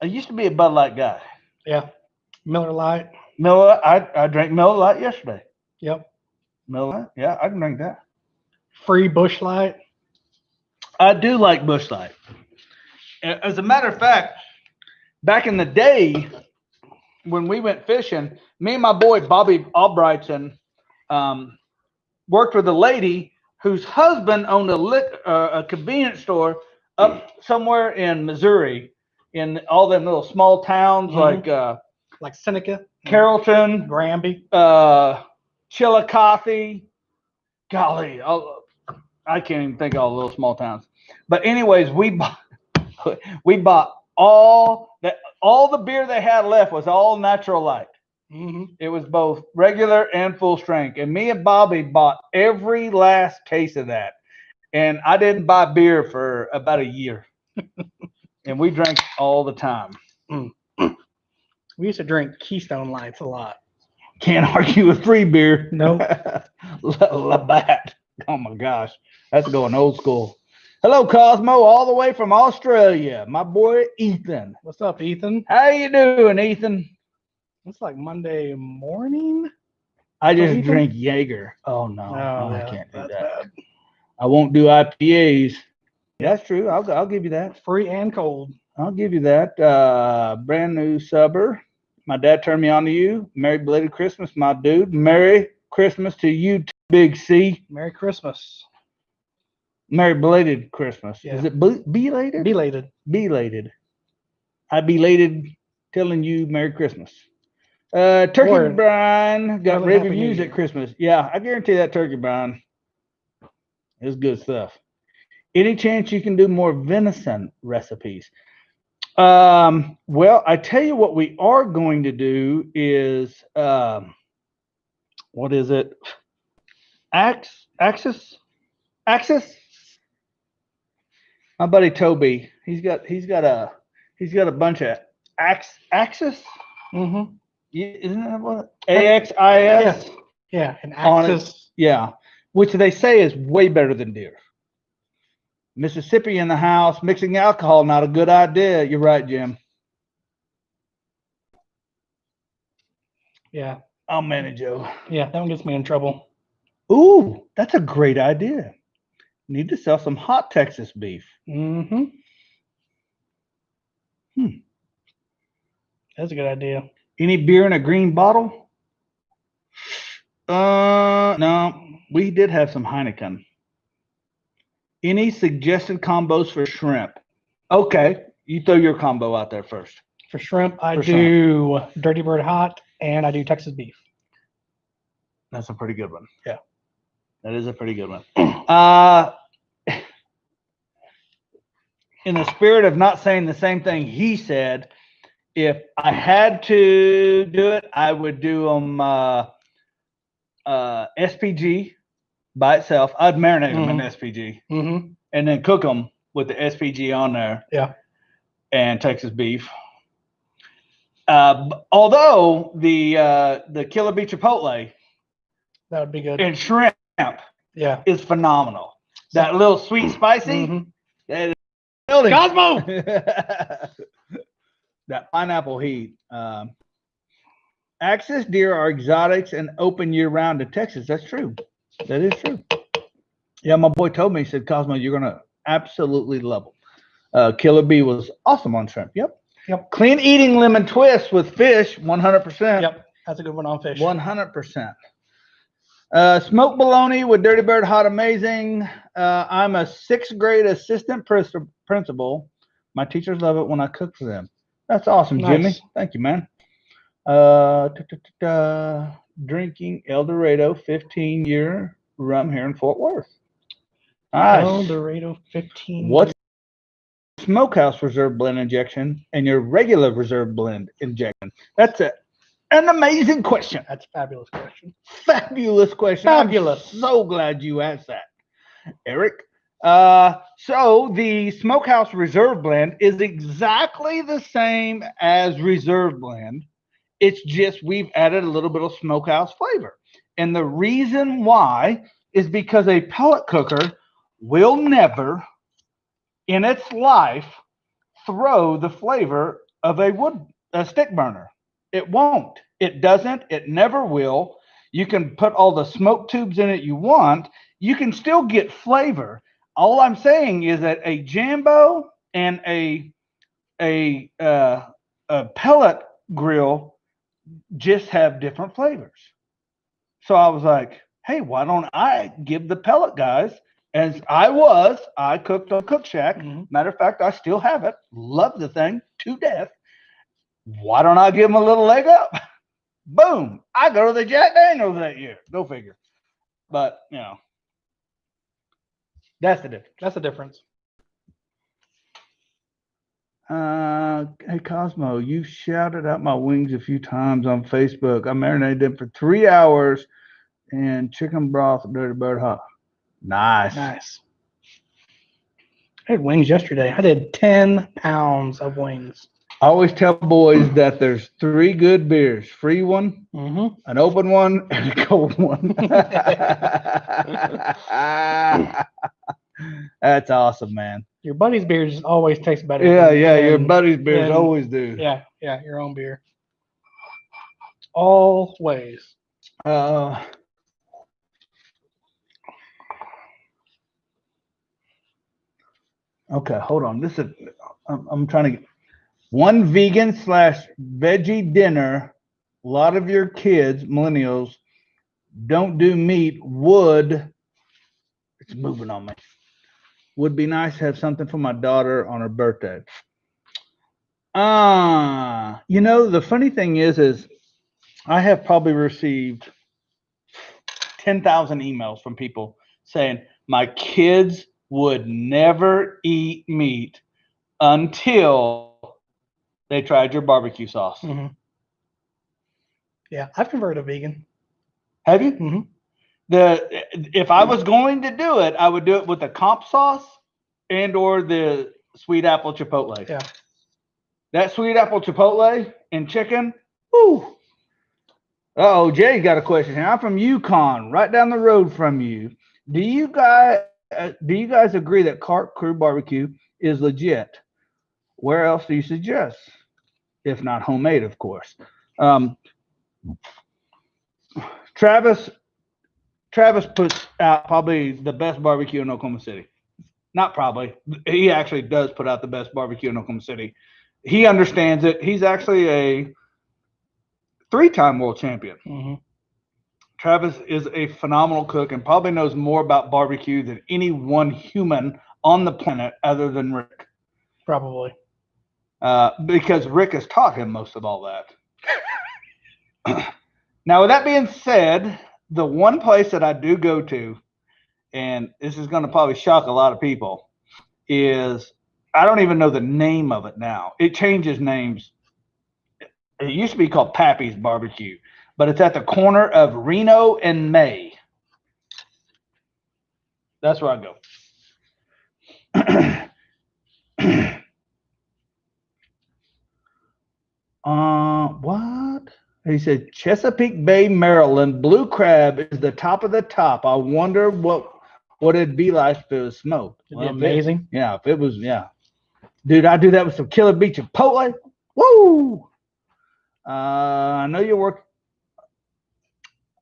I used to be a Bud Light guy. Yeah. Miller Lite. Miller, I drank Miller Lite yesterday. Yep. Miller Lite, yeah, I can drink that. Free Busch Light. I do like Busch Light. As a matter of fact, back in the day when we went fishing, me and my boy Bobby Albrightson worked with a lady whose husband owned a convenience store up somewhere in Missouri, in all them little small towns like Seneca, Carrollton, Granby, Chillicothe. Golly, I can't even think of all the little small towns. But anyways, we bought all the beer they had left was all Natural Light. Mm-hmm. It was both regular and full strength. And me and Bobby bought every last case of that. And I didn't buy beer for about a year. And we drank all the time. We used to drink Keystone Lights a lot. Can't argue with free beer. Nope. Labatt. Oh my gosh. That's going old school. Hello, Cosmo, all the way from Australia. My boy Ethan. What's up, Ethan? How you doing, Ethan? It's like Monday morning. I just drink Jaeger. Oh no, yeah, I can't do that. Bad. I won't do IPAs. That's true. I'll give you that. Free and cold. I'll give you that. Brand new subber. My dad turned me on to you. Merry belated Christmas, my dude. Merry Christmas to you, Big C. Merry Christmas. Merry belated Christmas. Yeah. Is it belated? Belated. Belated. I belated telling you Merry Christmas. Turkey brine got rave reviews at Christmas. Yeah, I guarantee that turkey brine is good stuff. Any chance you can do more venison recipes? Well, I tell you what we are going to do is what is it? Axis? My buddy Toby, he's got a bunch of Axis. Mm-hmm. Isn't that what? AXIS? Yeah, an Axis. Yeah, which they say is way better than deer. Mississippi in the house, mixing alcohol, not a good idea. You're right, Jim. Yeah. I'll manage you. Yeah, that one gets me in trouble. Ooh, that's a great idea. Need to sell some hot Texas beef. Mm-hmm. That's a good idea. Any beer in a green bottle? No, we did have some Heineken. Any suggested combos for shrimp? Okay, you throw your combo out there first. For shrimp, I do Dirty Bird Hot and I do Texas beef. That's a pretty good one. Yeah. That is a pretty good one. In the spirit of not saying the same thing he said, if I had to do it, I would do them SPG by itself. I'd marinate them in SPG and then cook them with the SPG on there. Yeah. And Texas beef. Although the Killer Bee Chipotle, that would be good. And shrimp, is phenomenal. That little sweet spicy. That is Cosmo. That pineapple heat. Axis deer are exotics and open year round to Texas. That's true. That is true. Yeah, my boy told me, he said, Cosmo, you're gonna absolutely love them. Killer Bee was awesome on shrimp. Yep. Clean eating lemon twist with fish, 100%. Yep, that's a good one on fish. 100%. Smoked bologna with Dirty Bird Hot Amazing. I'm a 6th grade assistant principal. My teachers love it when I cook for them. That's awesome, Jimmy. Nice. Thank you, man. Drinking El Dorado 15-year rum here in Fort Worth. Nice. El Dorado 15. What's Smokehouse Reserve Blend injection and your regular Reserve Blend injection? That's an amazing question. That's a fabulous question. Fabulous question. Fabulous. I'm so glad you asked that, Eric. So the Smokehouse Reserve Blend is exactly the same as Reserve Blend. It's just we've added a little bit of smokehouse flavor. And the reason why is because a pellet cooker will never in its life throw the flavor of a stick burner. It won't. It doesn't. It never will. You can put all the smoke tubes in it you want. You can still get flavor. All I'm saying is that a Jambo and a pellet grill just have different flavors. So I was like, hey, why don't I give the pellet guys, as I cooked on Cook Shack. Matter of fact, I still have it. Love the thing to death. Why don't I give them a little leg up? Boom. I go to the Jack Daniels that year. Go figure. But, that's the difference. That's the difference. Hey, Cosmo, you shouted out my wings a few times on Facebook. I marinated them for 3 hours in chicken broth, Dirty Bird Hot. Nice. I had wings yesterday. I did 10 pounds of wings. I always tell boys that there's 3 good beers: free one, an open one, and a cold one. That's awesome, man. Your buddy's beers always taste better. Yeah, your buddy's beers always do. Yeah, your own beer. Always. Okay, hold on. This is I'm trying to get one vegan/veggie dinner. A lot of your kids, millennials, don't do meat. It's moving on me. Would be nice to have something for my daughter on her birthday. The funny thing is I have probably received 10,000 emails from people saying my kids would never eat meat until they tried your barbecue sauce. Yeah, I've converted to vegan. Have you? If I was going to do it, I would do it with the comp sauce and or the sweet apple chipotle. Yeah. That sweet apple chipotle and chicken. Ooh. Oh, Jay got a question here. I'm from Yukon, right down the road from you. Do you guys agree that Cart Crew Barbecue is legit? Where else do you suggest? If not homemade, of course. Travis puts out probably the best barbecue in Oklahoma City. Not probably. He actually does put out the best barbecue in Oklahoma City. He understands it. He's actually a 3-time world champion. Travis is a phenomenal cook and probably knows more about barbecue than any one human on the planet other than Rick. Probably. Because Rick has taught him most of all that. Now, with that being said, the one place that I do go to, and this is going to probably shock a lot of people, is I don't even know the name of it now. It changes names. It used to be called Pappy's Barbecue, but it's at the corner of Reno and May. That's where I go. What? He said Chesapeake Bay, Maryland. Blue Crab is the top of the top. I wonder what it'd be like if it was smoked. It'd be amazing. If it was, dude, I do that with some Killer Bee Chipotle. Woo! I know you work.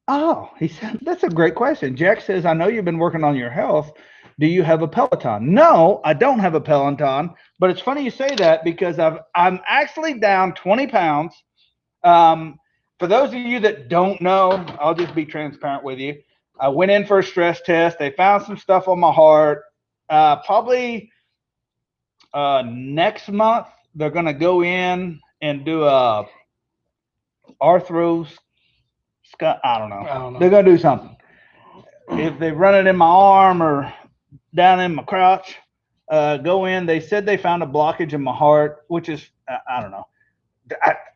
Oh, he said that's a great question. Jack says, I know you've been working on your health. Do you have a Peloton? No, I don't have a Peloton, but it's funny you say that because I'm actually down 20 pounds. For those of you that don't know, I'll just be transparent with you. I went in for a stress test. They found some stuff on my heart. Probably next month, they're going to go in and do a arthros. I don't know. They're going to do something. If they run it in my arm or down in my crotch, go in. They said they found a blockage in my heart, which is, I don't know.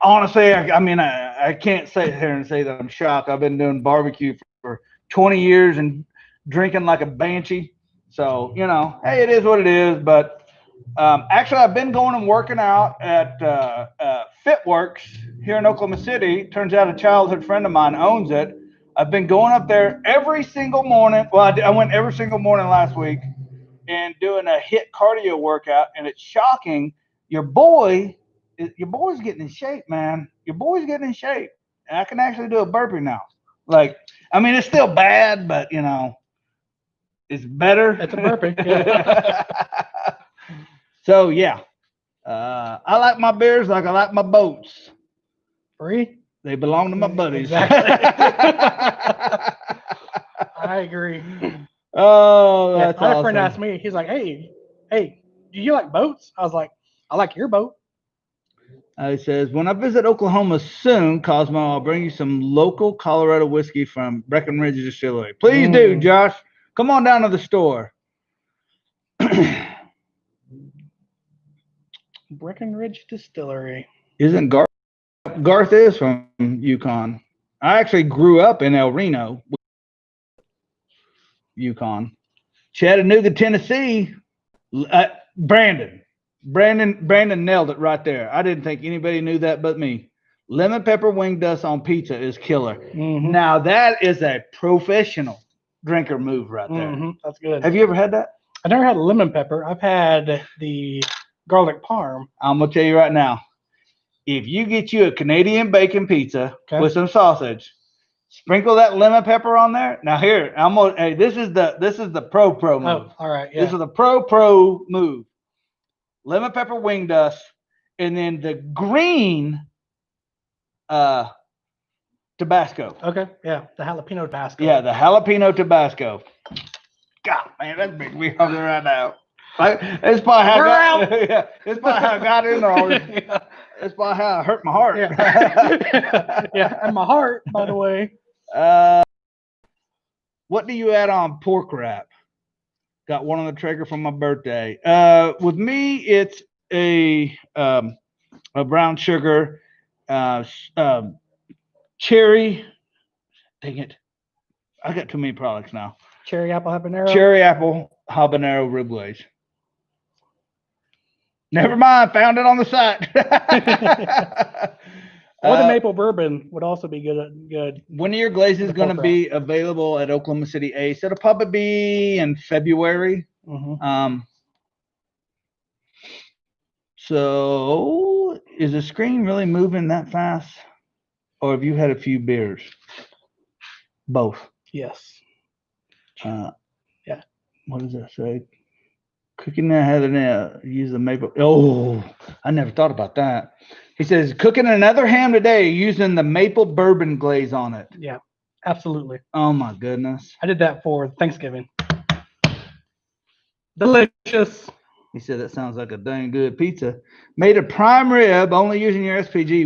Honestly, I can't sit here and say that I'm shocked. I've been doing barbecue for 20 years and drinking like a banshee. So, hey, it is what it is. But actually, I've been going and working out at FitWorks here in Oklahoma City. Turns out a childhood friend of mine owns it. I've been going up there every single morning. Well, I went every single morning last week and doing a HIIT cardio workout. And it's shocking. Your boy's getting in shape, man. Your boy's getting in shape. And I can actually do a burpee now. It's still bad, but, it's better. It's a burpee. Yeah. So, yeah. I like my beers like I like my boats. Free? They belong to my buddies. Exactly. I agree. Oh, that's awesome. My friend asked me, he's like, hey, do you like boats? I was like, I like your boat. He says, when I visit Oklahoma soon, Cosmo, I'll bring you some local Colorado whiskey from Breckenridge Distillery. Please do, Josh. Come on down to the store. Breckenridge Distillery. Isn't Garth is from Yukon. I actually grew up in El Reno, Yukon. Chattanooga, Tennessee. Brandon nailed it right there. I didn't think anybody knew that but me. Lemon pepper wing dust on pizza is killer. Mm-hmm. Now that is a professional drinker move right there. Mm-hmm. That's good. Have you ever had that? I never had lemon pepper. I've had the garlic parm. I'm gonna tell you right now. If you get you a Canadian bacon pizza with some sausage, sprinkle that lemon pepper on there. Now here, hey, this is the pro move. Oh, all right. Yeah. This is the pro move. Lemon pepper wing dust, and then the green Tabasco. Okay, yeah, the jalapeno Tabasco. Yeah, the jalapeno Tabasco. God, man, that's big me on there right now. It's probably how I got in there. That's probably how I hurt my heart. Yeah. Yeah, and my heart, by the way. What do you add on pork wrap? Got one on the Traeger for my birthday. With me, it's a brown sugar, cherry. Dang it! I got too many products now. Cherry apple habanero. Cherry apple habanero rib glaze. Never mind. Found it on the site. Or the maple bourbon would also be good. When are your glazes going to be available at Oklahoma City Ace? It'll probably be in February. Mm-hmm. So is the screen really moving that fast? Or have you had a few beers? Both. Yes. Yeah. What does that say? Cooking that had use the maple. Oh, I never thought about that. He says cooking another ham today using the maple bourbon glaze on it. Yeah, absolutely. Oh my goodness. I did that for Thanksgiving. Delicious. He said that sounds like a dang good pizza. Made a prime rib only using your SPG.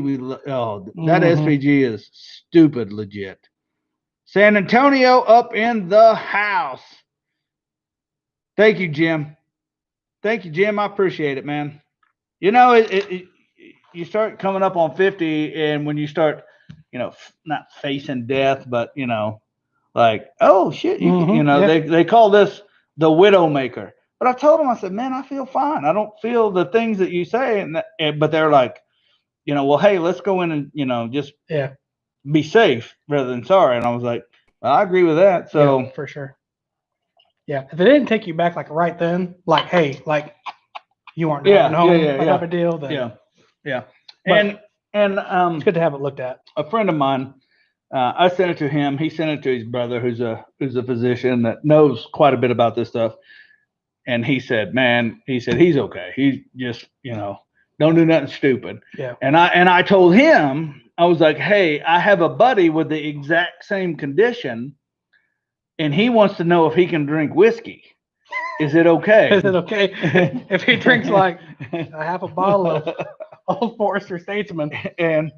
That SPG is stupid legit. San Antonio up in the house. Thank you, Jim. Thank you, Jim. I appreciate it, man. You know, you start coming up on 50, and when you start, not facing death, but like, oh shit, Yeah. they call this the widow maker. But I told them, I said, man, I feel fine. I don't feel the things that you say, but they're like, well, hey, let's go in and just be safe rather than sorry. And I was like, well, I agree with that. So yeah, for sure. Yeah, if it didn't take you back like right then, like hey, like you aren't driving home, type of deal, then yeah. But And it's good to have it looked at. A friend of mine, I sent it to him. He sent it to his brother, who's a physician that knows quite a bit about this stuff. And he said, man, he's okay. He's just, don't do nothing stupid. Yeah. And I told him, I was like, hey, I have a buddy with the exact same condition, and he wants to know if he can drink whiskey. Is it okay? Is it okay if he drinks like a half a bottle of Old Forester Statesman? And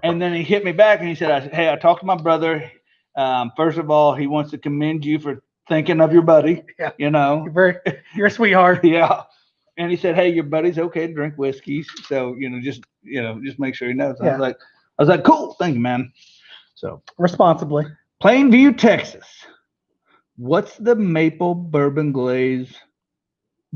then he hit me back and he said, hey, I talked to my brother. First of all, he wants to commend you for thinking of your buddy. Yeah. You're a sweetheart. Yeah. And he said, hey, your buddy's okay to drink whiskeys. So, just make sure he knows. Yeah. I was like, cool. Thank you, man. So responsibly. Plainview, Texas. What's the maple bourbon glaze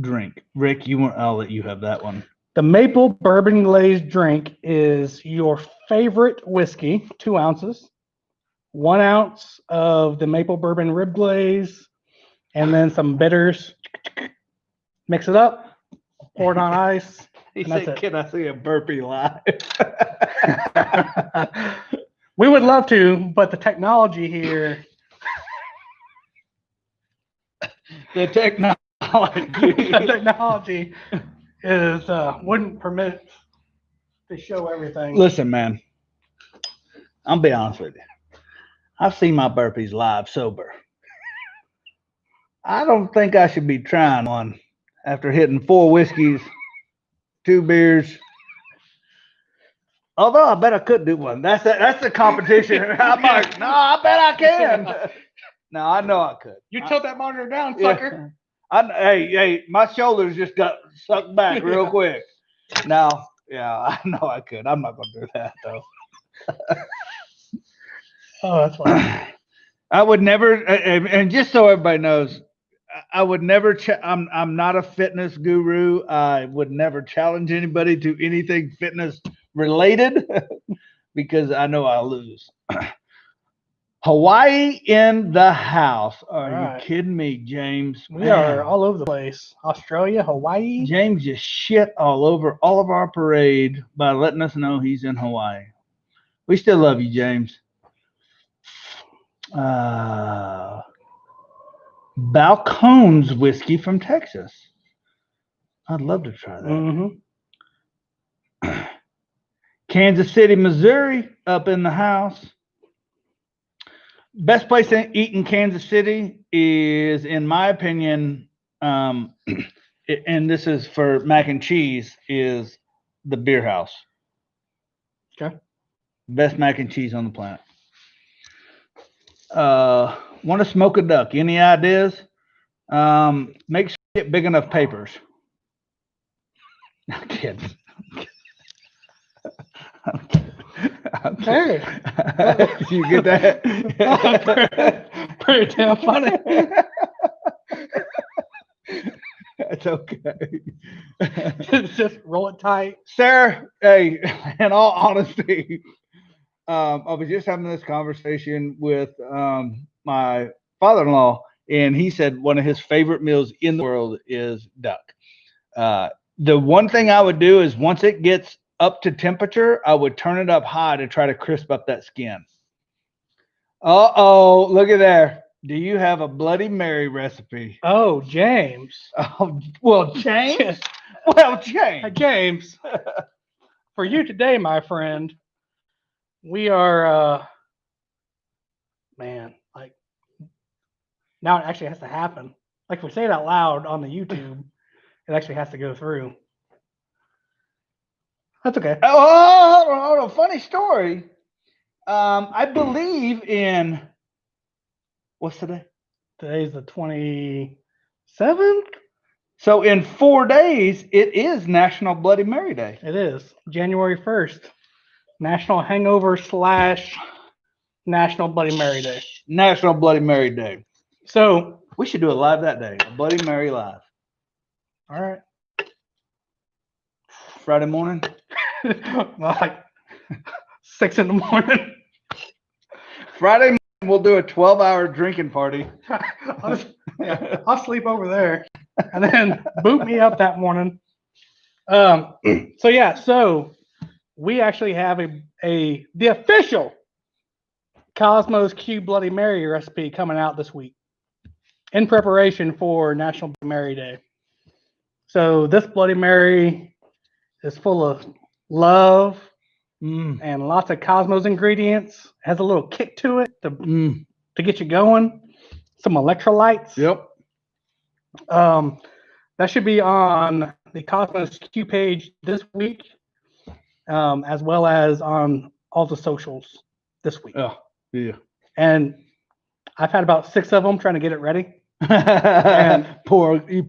drink? Rick, I'll let you have that one. The maple bourbon glaze drink is your favorite whiskey, 2 ounces, 1 ounce of the maple bourbon rib glaze, and then some bitters. Mix it up, pour it on ice. He said, can I see a burpee live? We would love to, but the technology here. The technology is wouldn't permit to show everything. Listen, man, I'll be honest with you. I've seen my burpees live sober. I don't think I should be trying one after hitting 4 whiskeys, 2 beers. Although I bet I could do one. That's the competition. I'm like, no, I bet I can. No, I know I could. You tilt that monitor down, sucker. Hey, my shoulders just got sucked back real quick. Now, yeah, I know I could. I'm not going to do that, though. Oh, that's fine. I would never, and just so everybody knows, I would never, I'm not a fitness guru. I would never challenge anybody to anything fitness related because I know I'll lose. Hawaii in the house. Are you kidding me, James? We are all over the place. Australia, Hawaii. James just shit all over all of our parade by letting us know he's in Hawaii. We still love you, James. Balcones whiskey from Texas. I'd love to try that. Mm-hmm. Kansas City, Missouri, up in the house. Best place to eat in Kansas City is, in my opinion, and this is for mac and cheese, is the Beer House. Okay. Best mac and cheese on the planet. Want to smoke a duck? Any ideas? Make sure you get big enough papers. Not kidding. Hey, you get that? pretty damn funny. That's okay. Just roll it tight, sir. Hey, in all honesty, I was just having this conversation with my father-in-law, and he said one of his favorite meals in the world is duck. The one thing I would do is once it gets up to temperature, I would turn it up high to try to crisp up that skin. Uh-oh, look at there. Do you have a Bloody Mary recipe? Oh, James. Oh, well, James. Well, James. James. For you today, my friend, we are, man, like, now it actually has to happen. Like, if we say it out loud on the YouTube, it actually has to go through. That's okay. Oh, hold on. Funny story. I believe in, what's today? Today's the 27th. So in 4 days, it is National Bloody Mary Day. It is January 1st. National Hangover / National Bloody Mary Day. National Bloody Mary Day. So we should do it live that day. A Bloody Mary live. All right. Friday morning? Like 6 in the morning. Friday morning, we'll do a 12-hour drinking party. I'll sleep over there and then boot me up that morning. So we actually have the official Kosmos Q Bloody Mary recipe coming out this week in preparation for National Bloody Mary Day. So this Bloody Mary is full of love and lots of Kosmos ingredients. Has a little kick to it to get you going. Some electrolytes. Yep. That should be on the Kosmos Q page this week, as well as on all the socials this week. Oh, yeah. And I've had about 6 of them trying to get it ready. And you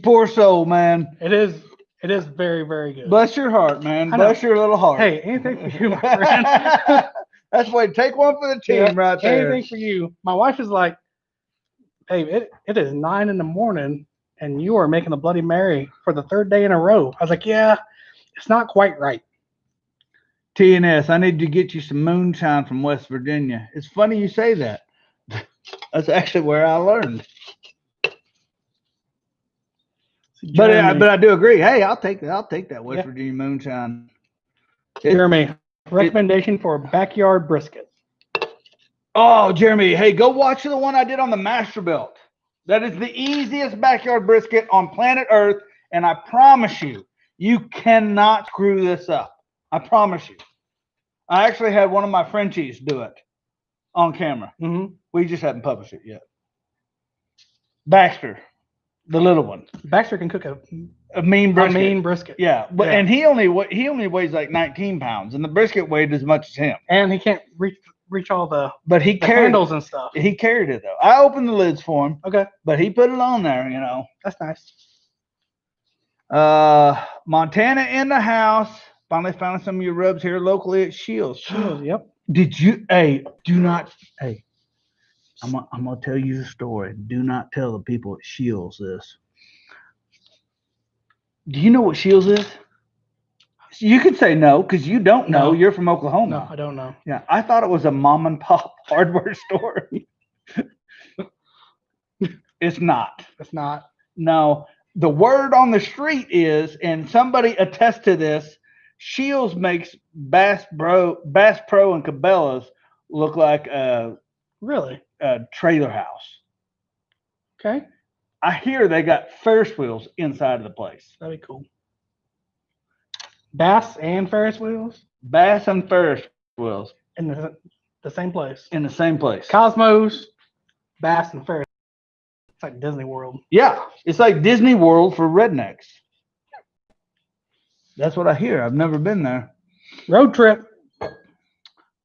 poor soul, man. It is very, very good. Bless your heart, man. Bless your little heart. Hey, anything for you, my friend. That's why take one for the team right there. Anything for you. My wife is like, hey, it is 9 in the morning and you are making a Bloody Mary for the 3rd day in a row. I was like, yeah, it's not quite right. TNS, I need to get you some moonshine from West Virginia. It's funny you say that. That's actually where I learned. But I do agree. Hey, I'll take that West Virginia moonshine. Jeremy, recommendation for backyard brisket. Oh, Jeremy, hey, go watch the one I did on the Masterbuilt. That is the easiest backyard brisket on planet Earth, and I promise you, you cannot screw this up. I promise you. I actually had one of my Frenchies do it on camera. We just haven't published it yet. Baxter, the little one. Baxter can cook a mean brisket. A mean brisket. Yeah, but and he only weighs like 19 pounds, and the brisket weighed as much as him. And he can't reach all the he carried handles and stuff. He carried it though. I opened the lids for him. Okay, but he put it on there. You know, that's nice. Montana in the house. Finally found some of your rubs here locally at Shields. Yep. Did you? Hey, do not. Hey, I'm gonna tell you the story. Do not tell the people at Shields this. Do you know what Shields is? You could say no because you don't know. You're from Oklahoma. No, I don't know. Yeah, I thought it was a mom and pop hardware store. It's not. It's not. No, the word on the street is, and somebody attests to this. Shields makes Bass Pro and Cabela's look like a trailer house. Okay. I hear they got Ferris wheels inside of the place. That'd be cool. Bass and Ferris wheels? Bass and Ferris wheels. In the same place. In the same place. Cosmos, Bass, and Ferris. It's like Disney World. Yeah. It's like Disney World for rednecks. That's what I hear. I've never been there. Road trip.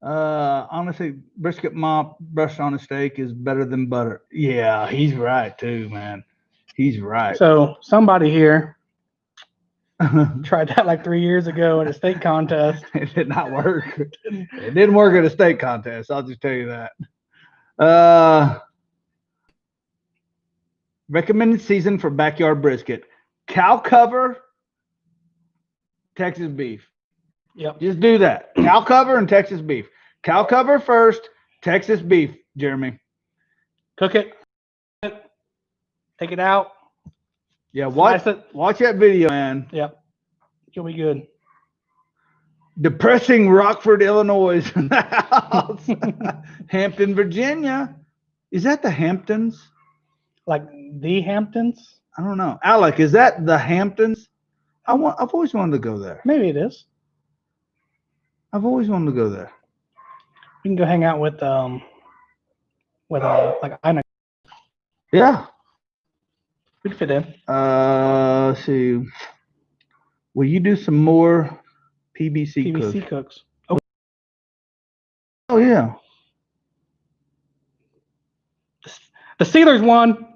Honestly, brisket mop brushed on a steak is better than butter. Yeah, he's right too, man. He's right. So somebody here tried that like 3 years ago at a steak contest. It did not work. It didn't work at a steak contest. I'll just tell you that. Recommended season for backyard brisket: cow cover, Texas beef. Yep. Just do that. Cow cover and Texas beef. Cow cover first, Texas beef, Jeremy. Cook it. Take it out. Yeah, watch that video, man. Yep. You'll be good. Depressing Rockford, Illinois. Hampton, Virginia. Is that the Hamptons? Like the Hamptons? I don't know. Alec, is that the Hamptons? I've always wanted to go there. Maybe it is. I've always wanted to go there. We can go hang out with like I know. Yeah. We can fit in. Let's see. Will you do some more PBC cooks? Oh yeah. The Steelers won.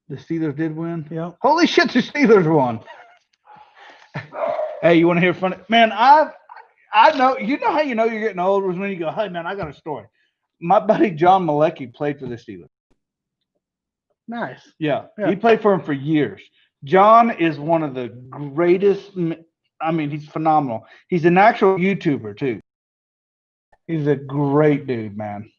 The Steelers did win? Yeah. Holy shit, the Steelers won. Hey, you want to hear funny? Man, I know. You know how you know you're getting old was when you go, "Hey man, I got a story." My buddy John Malecki played for the Steelers. Nice. Yeah, he played for him for years. John is one of the greatest. I mean, he's phenomenal. He's an actual YouTuber too. He's a great dude, man.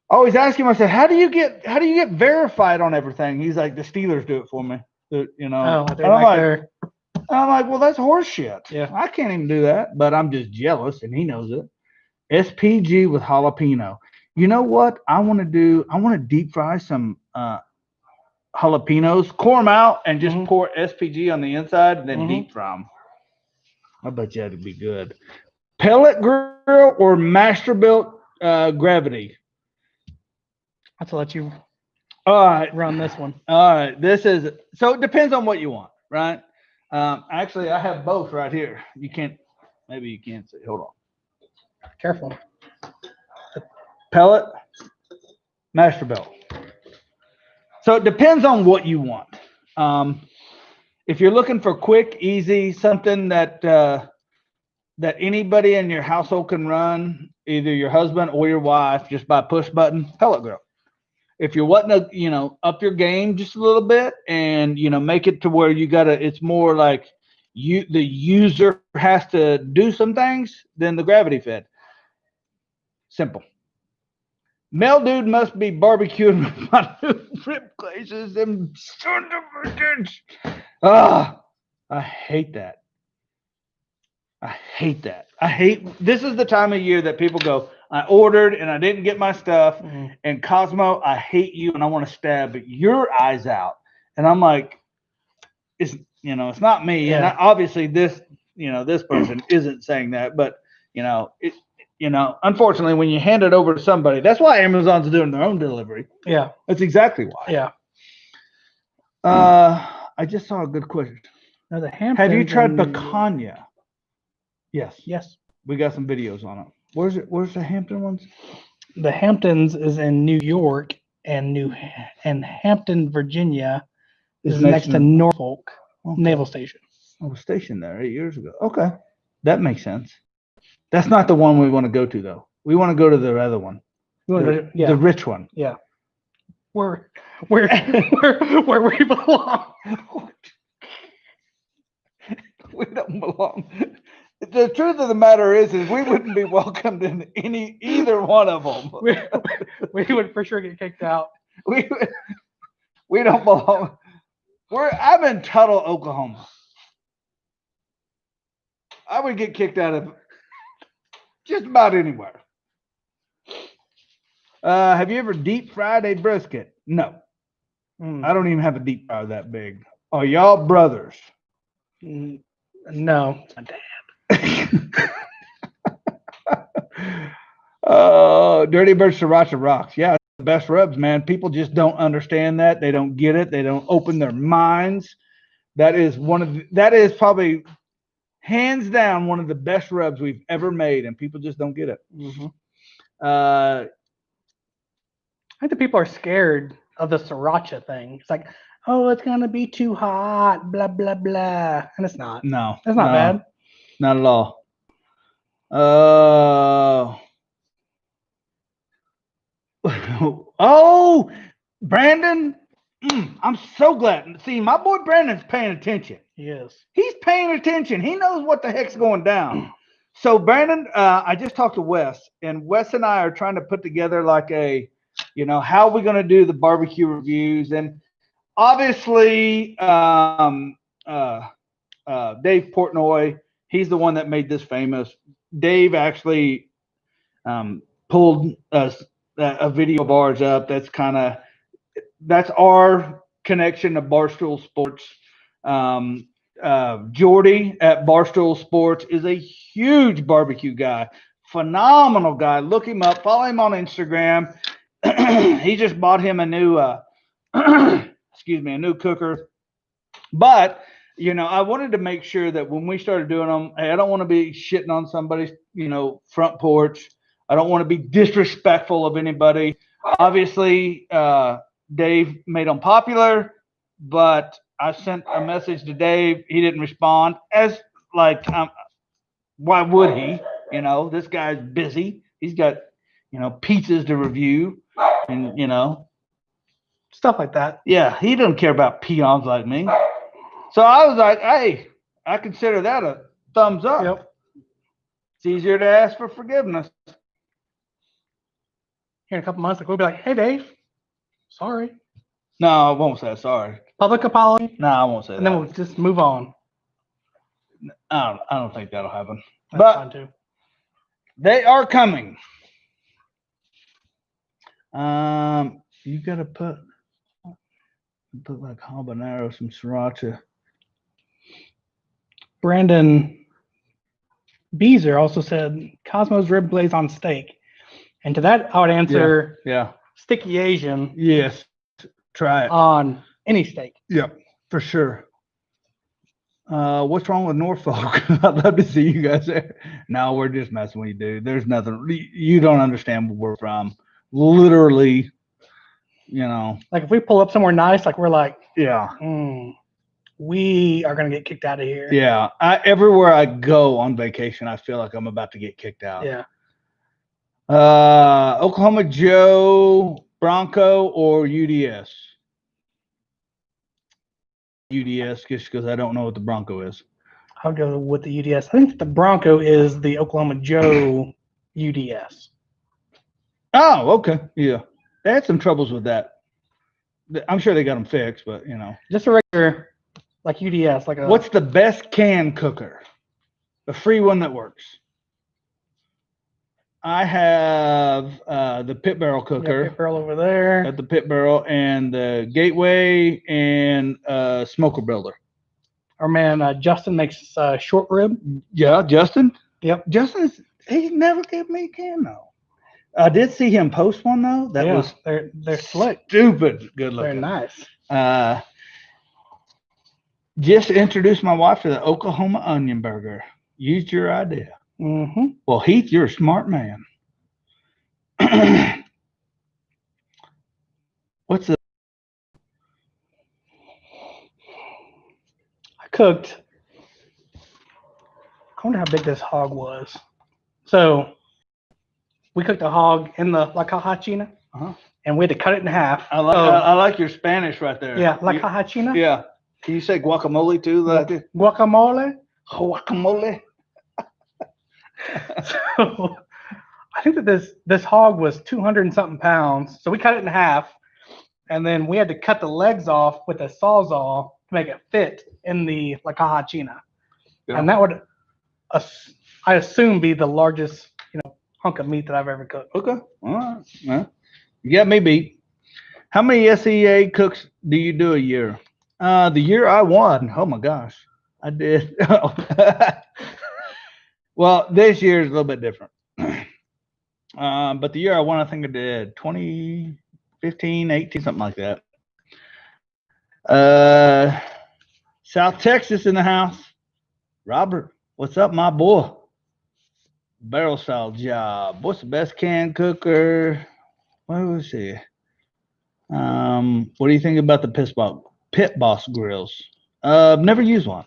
Always asking him, I said, how do you get verified on everything? He's like, the Steelers do it for me. You know, I'm like, well, that's horse shit. Yeah. I can't even do that, but I'm just jealous, and he knows it. SPG with jalapeno. You know what I want to do? I want to deep fry some jalapenos, core them out, and just pour SPG on the inside, and then deep fry them. I bet you that'd be good. Pellet grill or Masterbuilt Gravity? I have to let you run this one. All right. This is, so it depends on what you want, right? Actually, I have both right here. You can't, maybe you can't see. Hold on. Careful. Pellet, Masterbuilt. So it depends on what you want. If you're looking for quick, easy, something that that anybody in your household can run, either your husband or your wife, just by push button, pellet grill. If you're wanting to, up your game just a little bit and, make it to where it's more like the user has to do some things, then the gravity fed. Simple. Male dude must be barbecuing with my new rib glazes and son of a bitch. I hate that. This is the time of year that people go, I ordered and I didn't get my stuff. And Cosmo, I hate you and I want to stab your eyes out. And I'm like, it's not me. Yeah. And obviously this person isn't saying that, but unfortunately when you hand it over to somebody, that's why Amazon's doing their own delivery. Yeah. That's exactly why. Yeah. I just saw a good question. Now the Hamptons. Have you tried picanha? Yes. We got some videos on it. Where's the Hampton ones? The Hamptons is in New York, and Hampton, Virginia is next to Norfolk Naval Station. I was stationed there 8 years ago. Okay. That makes sense. That's not the one we want to go to though. We want to go to the other one. The rich one. Yeah. Where we belong. We don't belong. The truth of the matter is we wouldn't be welcomed in either one of them. We would for sure get kicked out. We don't belong. I'm in Tuttle, Oklahoma. I would get kicked out of just about anywhere. Have you ever deep fried a brisket? No. I don't even have a deep fryer that big. Are y'all brothers? No. My dad. Dirty Bird Sriracha rocks. Yeah, it's the best rubs, man. People just don't understand that. They don't get it. They don't open their minds. That is probably hands down one of the best rubs we've ever made, and people just don't get it. I think the people are scared of the sriracha thing. It's like, oh, it's gonna be too hot, blah blah blah, and it's not. No, it's not bad. Not at all. Oh, Brandon, I'm so glad. See, my boy Brandon's paying attention. Yes, he's paying attention. He knows what the heck's going down. So, Brandon, I just talked to Wes, and Wes and I are trying to put together like a, how are we going to do the barbecue reviews? And obviously, Dave Portnoy, he's the one that made this famous. Dave actually pulled a video of ours up. That's our connection to Barstool Sports. Jordy at Barstool Sports is a huge barbecue guy, phenomenal guy. Look him up, follow him on Instagram. He just bought him a new a new cooker. But I wanted to make sure that when we started doing them, hey, I don't want to be shitting on somebody's front porch. I don't want to be disrespectful of anybody. Obviously, Dave made them popular, but I sent a message to Dave. He didn't respond. As like why would he? You know, this guy's busy. He's got, you know, pizzas to review and, you know, stuff like that. Yeah, he doesn't care about peons like me. So I was like, hey, I consider that a thumbs up. Yep. It's easier to ask for forgiveness. Here in a couple months, like we'll be like, hey, Dave, sorry. No, I won't say sorry. Public apology. No, I won't say that. And then we'll just move on. I don't think that'll happen. That's but fine too. They are coming. You gotta put like habanero, some sriracha. Brandon Beezer also said Cosmos rib glaze on steak. And to that, I would answer sticky Asian. Yes. Try it. On any steak. Yep, for sure. What's wrong with Norfolk? I'd love to see you guys there. No, we're just messing with you, dude. There's nothing. You don't understand where we're from. Literally, you know. Like if we pull up somewhere nice, like we're like, yeah, we are gonna get kicked out of here. Yeah, everywhere I go on vacation, I feel like I'm about to get kicked out. Yeah. Oklahoma Joe, Bronco, or UDS? UDS, just because I don't know what the Bronco is. I'll go with the UDS. I think the Bronco is the Oklahoma Joe UDS. Oh, okay. Yeah. They had some troubles with that. I'm sure they got them fixed, but, you know. Just a regular, like UDS. Like a. What's the best can cooker? The free one that works. I have the pit barrel cooker. Pit barrel over there. At the pit barrel and the Gateway and smoker builder. Our man Justin makes short rib. Yeah, Justin. Yep. He never gave me a can though. I did see him post one though. That was they're slick. Stupid good looking. They're nice. Just introduced my wife to the Oklahoma onion burger. Used your idea. Mm-hmm. Well, Heath, you're a smart man. What's the? I cooked. I wonder how big this hog was. So we cooked a hog in the la caja china, and we had to cut it in half. I like your Spanish right there. Yeah, la caja china. Yeah. Can you say guacamole too? Guacamole. Guacamole. So I think that this hog was 200 and something pounds. So we cut it in half, and then we had to cut the legs off with a sawzall to make it fit in the la caja china. Yeah. And that would, I assume, be the largest hunk of meat that I've ever cooked. Okay, all right. Well, you got me beat. How many SEA cooks do you do a year? The year I won, oh my gosh, I did. Well, this year is a little bit different. But the year I won, I think I did 2015, 18, something like that. South Texas in the house. Robert, what's up, my boy? Barrel style job. What's the best can cooker? What was he? What do you think about the Pit Boss grills? Never used one.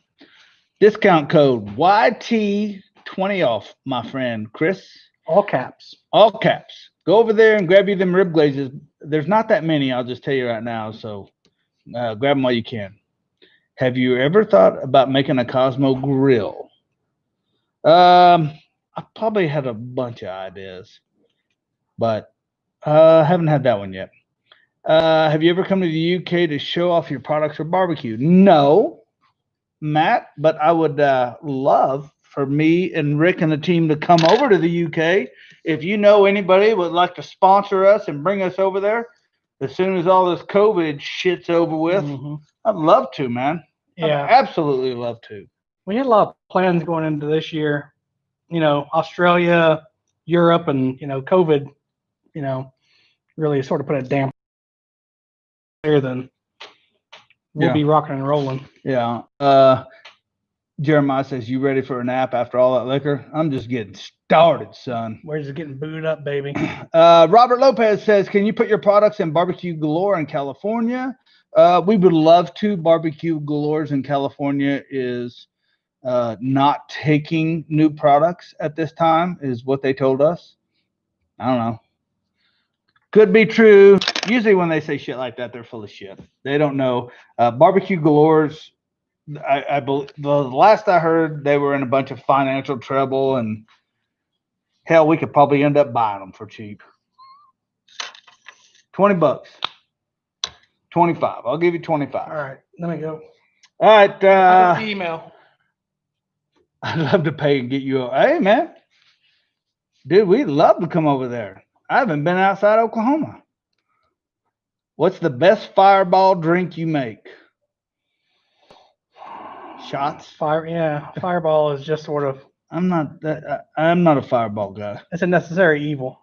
Discount code YT20 off, my friend Chris. All caps. All caps. Go over there and grab you them rib glazes. There's not that many, I'll just tell you right now. So grab them while you can. Have you ever thought about making a Cosmo grill? I probably had a bunch of ideas, but haven't had that one yet. Have you ever come to the UK to show off your products or barbecue? No, Matt, but I would love for me and Rick and the team to come over to the UK. If you know anybody would like to sponsor us and bring us over there, as soon as all this COVID shit's over with, I'd love to, man. Yeah, I'd absolutely love to. We had a lot of plans going into this year. Australia, Europe, and COVID, really sort of put a damper there. Then we'll be rocking and rolling. Yeah. Jeremiah says, "You ready for a nap after all that liquor?" I'm just getting started, son. We're just getting booed up, baby. Robert Lopez says, "Can you put your products in Barbecue Galore in California?" We would love to. Barbecue Galore's in California is not taking new products at this time, is what they told us. I don't know. Could be true. Usually when they say shit like that, they're full of shit. They don't know. Barbecue Galore's, the last I heard, they were in a bunch of financial trouble, and hell, we could probably end up buying them for cheap. $20. 25. I'll give you 25. All right, let me go. All right. The email. I'd love to pay and get you. Hey, man. Dude, we'd love to come over there. I haven't been outside Oklahoma. What's the best fireball drink you make? Shots? Fireball is just sort of. I'm not a fireball guy. It's a necessary evil.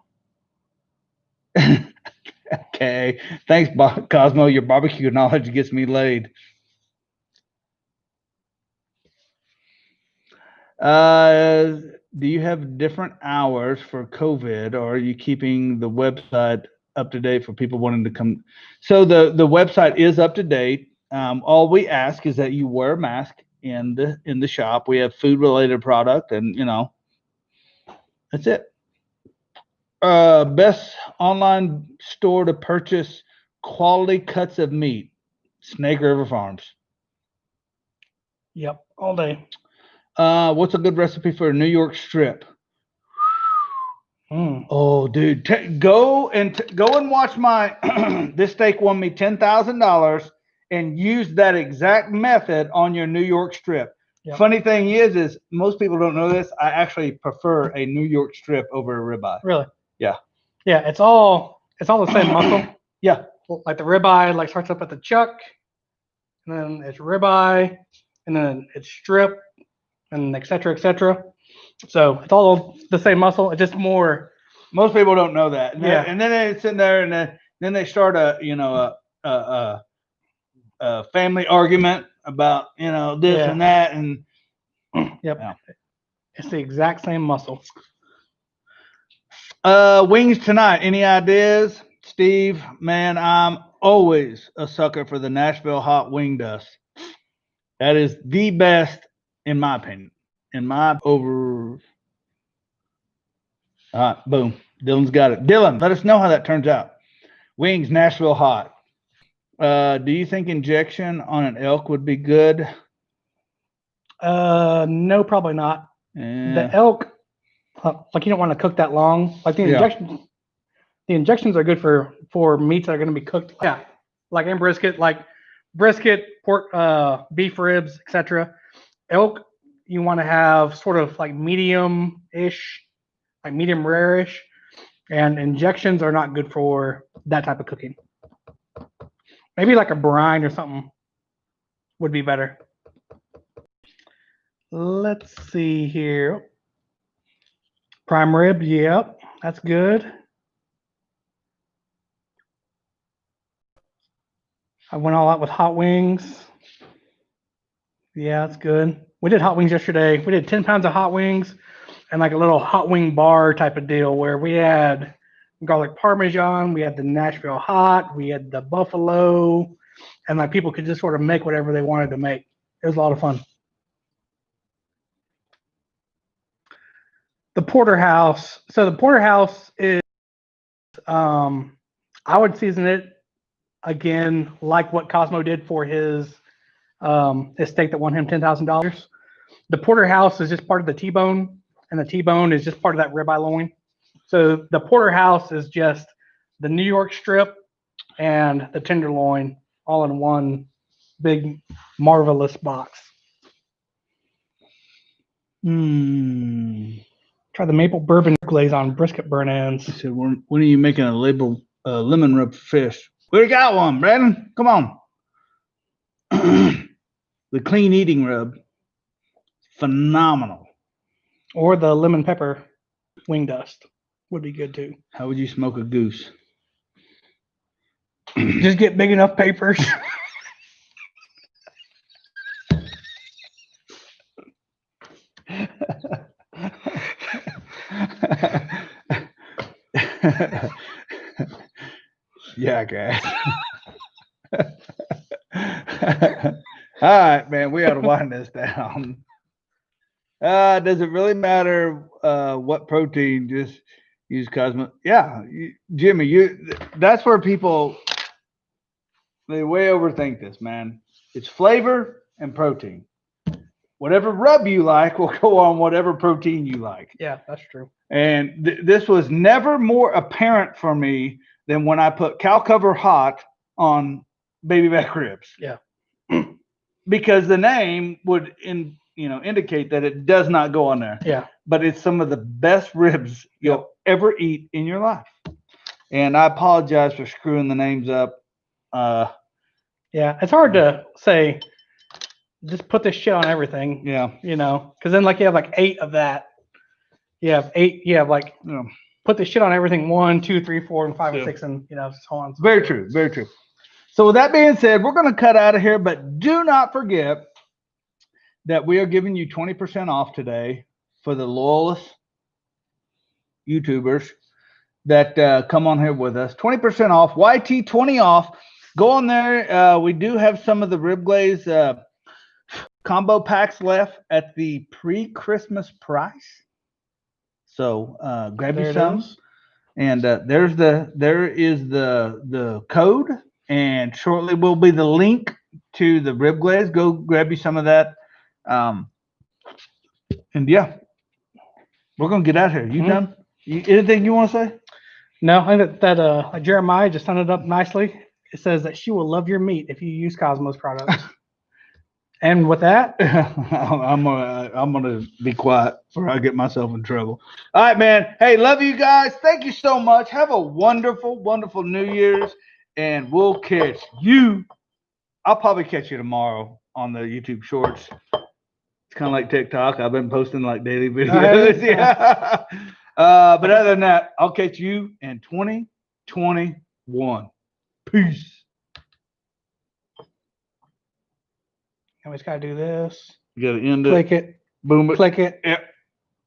Okay. Thanks, Cosmo. Your barbecue knowledge gets me laid. Do you have different hours for COVID, or are you keeping the website up to date for people wanting to come? So the website is up to date. All we ask is that you wear a mask in the shop. We have food related product, and that's it. Best online store to purchase quality cuts of meat, Snake River Farms. Yep, all day. What's a good recipe for a New York strip? Oh, dude, go and watch my this steak won me $10,000, and use that exact method on your New York strip. Yep. Funny thing is most people don't know this. I actually prefer a New York strip over a ribeye. Really? Yeah. Yeah, it's all the same muscle. Yeah. Like the ribeye starts up at the chuck, and then it's ribeye, and then it's strip, and et cetera, et cetera. So it's all the same muscle. It's just more. Most people don't know that. And yeah. And then it's in there, and then they start a family argument about this and that, and yep. Yeah. It's the exact same muscle. Wings tonight. Any ideas, Steve? Man, I'm always a sucker for the Nashville hot wing dust. That is the best, in my opinion. All right, boom. Dylan's got it. Dylan, let us know how that turns out. Wings, Nashville hot. Do you think injection on an elk would be good? No, probably not. The elk, like you don't want to cook that long. Like the injections, the injections are good for meats that are going to be cooked. Yeah, like in brisket, pork, beef ribs, etc. Elk, you want to have sort of like medium-ish, like medium rare-ish, and injections are not good for that type of cooking. Maybe like a brine or something would be better. Let's see here. Prime rib, yep, that's good. I went all out with hot wings. Yeah, that's good. We did hot wings yesterday. We did 10 pounds of hot wings and like a little hot wing bar type of deal where we had garlic parmesan, we had the Nashville hot, we had the buffalo, and like people could just sort of make whatever they wanted to make. It was a lot of fun. The porterhouse. So the porterhouse is, I would season it again like what Cosmo did for his steak that won him $10,000. The porterhouse is just part of the T-bone, and the T-bone is just part of that ribeye loin. So the porterhouse is just the New York strip and the tenderloin all in one big marvelous box. Try the maple bourbon glaze on brisket burn ends. He said, when are you making a lemon rub fish? We got one, Brandon. Come on. The clean eating rub. Phenomenal. Or the lemon pepper wing dust would be good too. How would you smoke a goose? Just get big enough papers. Yeah, guys. All right, man. We ought to wind this down. Does it really matter what protein? Just use Cosmo. Yeah, Jimmy, that's where people they way overthink this, man. It's flavor and protein. Whatever rub you like will go on whatever protein you like. Yeah, that's true. And this was never more apparent for me than when I put cow cover hot on baby back ribs. Yeah. Because the name would indicate that it does not go on there. Yeah. But it's some of the best ribs you'll ever eat in your life. And I apologize for screwing the names up. Yeah, it's hard to say. Just put this shit on everything. Yeah. Because then like you have like 8 of that. You have 8. You have like put this shit on everything. 1, 2, 3, 4, and 5 and 6, and so on. Very true. Very true. So with that being said, we're going to cut out of here, but do not forget that we are giving you 20% off today for the loyalist YouTubers that come on here with us. 20% off, YT20 off. Go on there. We do have some of the rib glaze combo packs left at the pre-Christmas price. So grab you some. And there is the code, and shortly will be the link to the rib glaze. Go grab you some of that. And yeah, we're gonna get out of here. You done? Anything you want to say? No, I think that Jeremiah just summed it up nicely. It says that she will love your meat if you use Kosmos products. And with that, I'm gonna be quiet before I get myself in trouble. All right, man. Hey, love you guys. Thank you so much. Have a wonderful, wonderful New Year's, and we'll catch you. I'll probably catch you tomorrow on the YouTube Shorts. It's kind of like TikTok. I've been posting like daily videos. Yeah. But other than that, I'll catch you in 2021. Peace. I always gotta do this. You gotta end it. Click it. Boom it. Click it. Yep.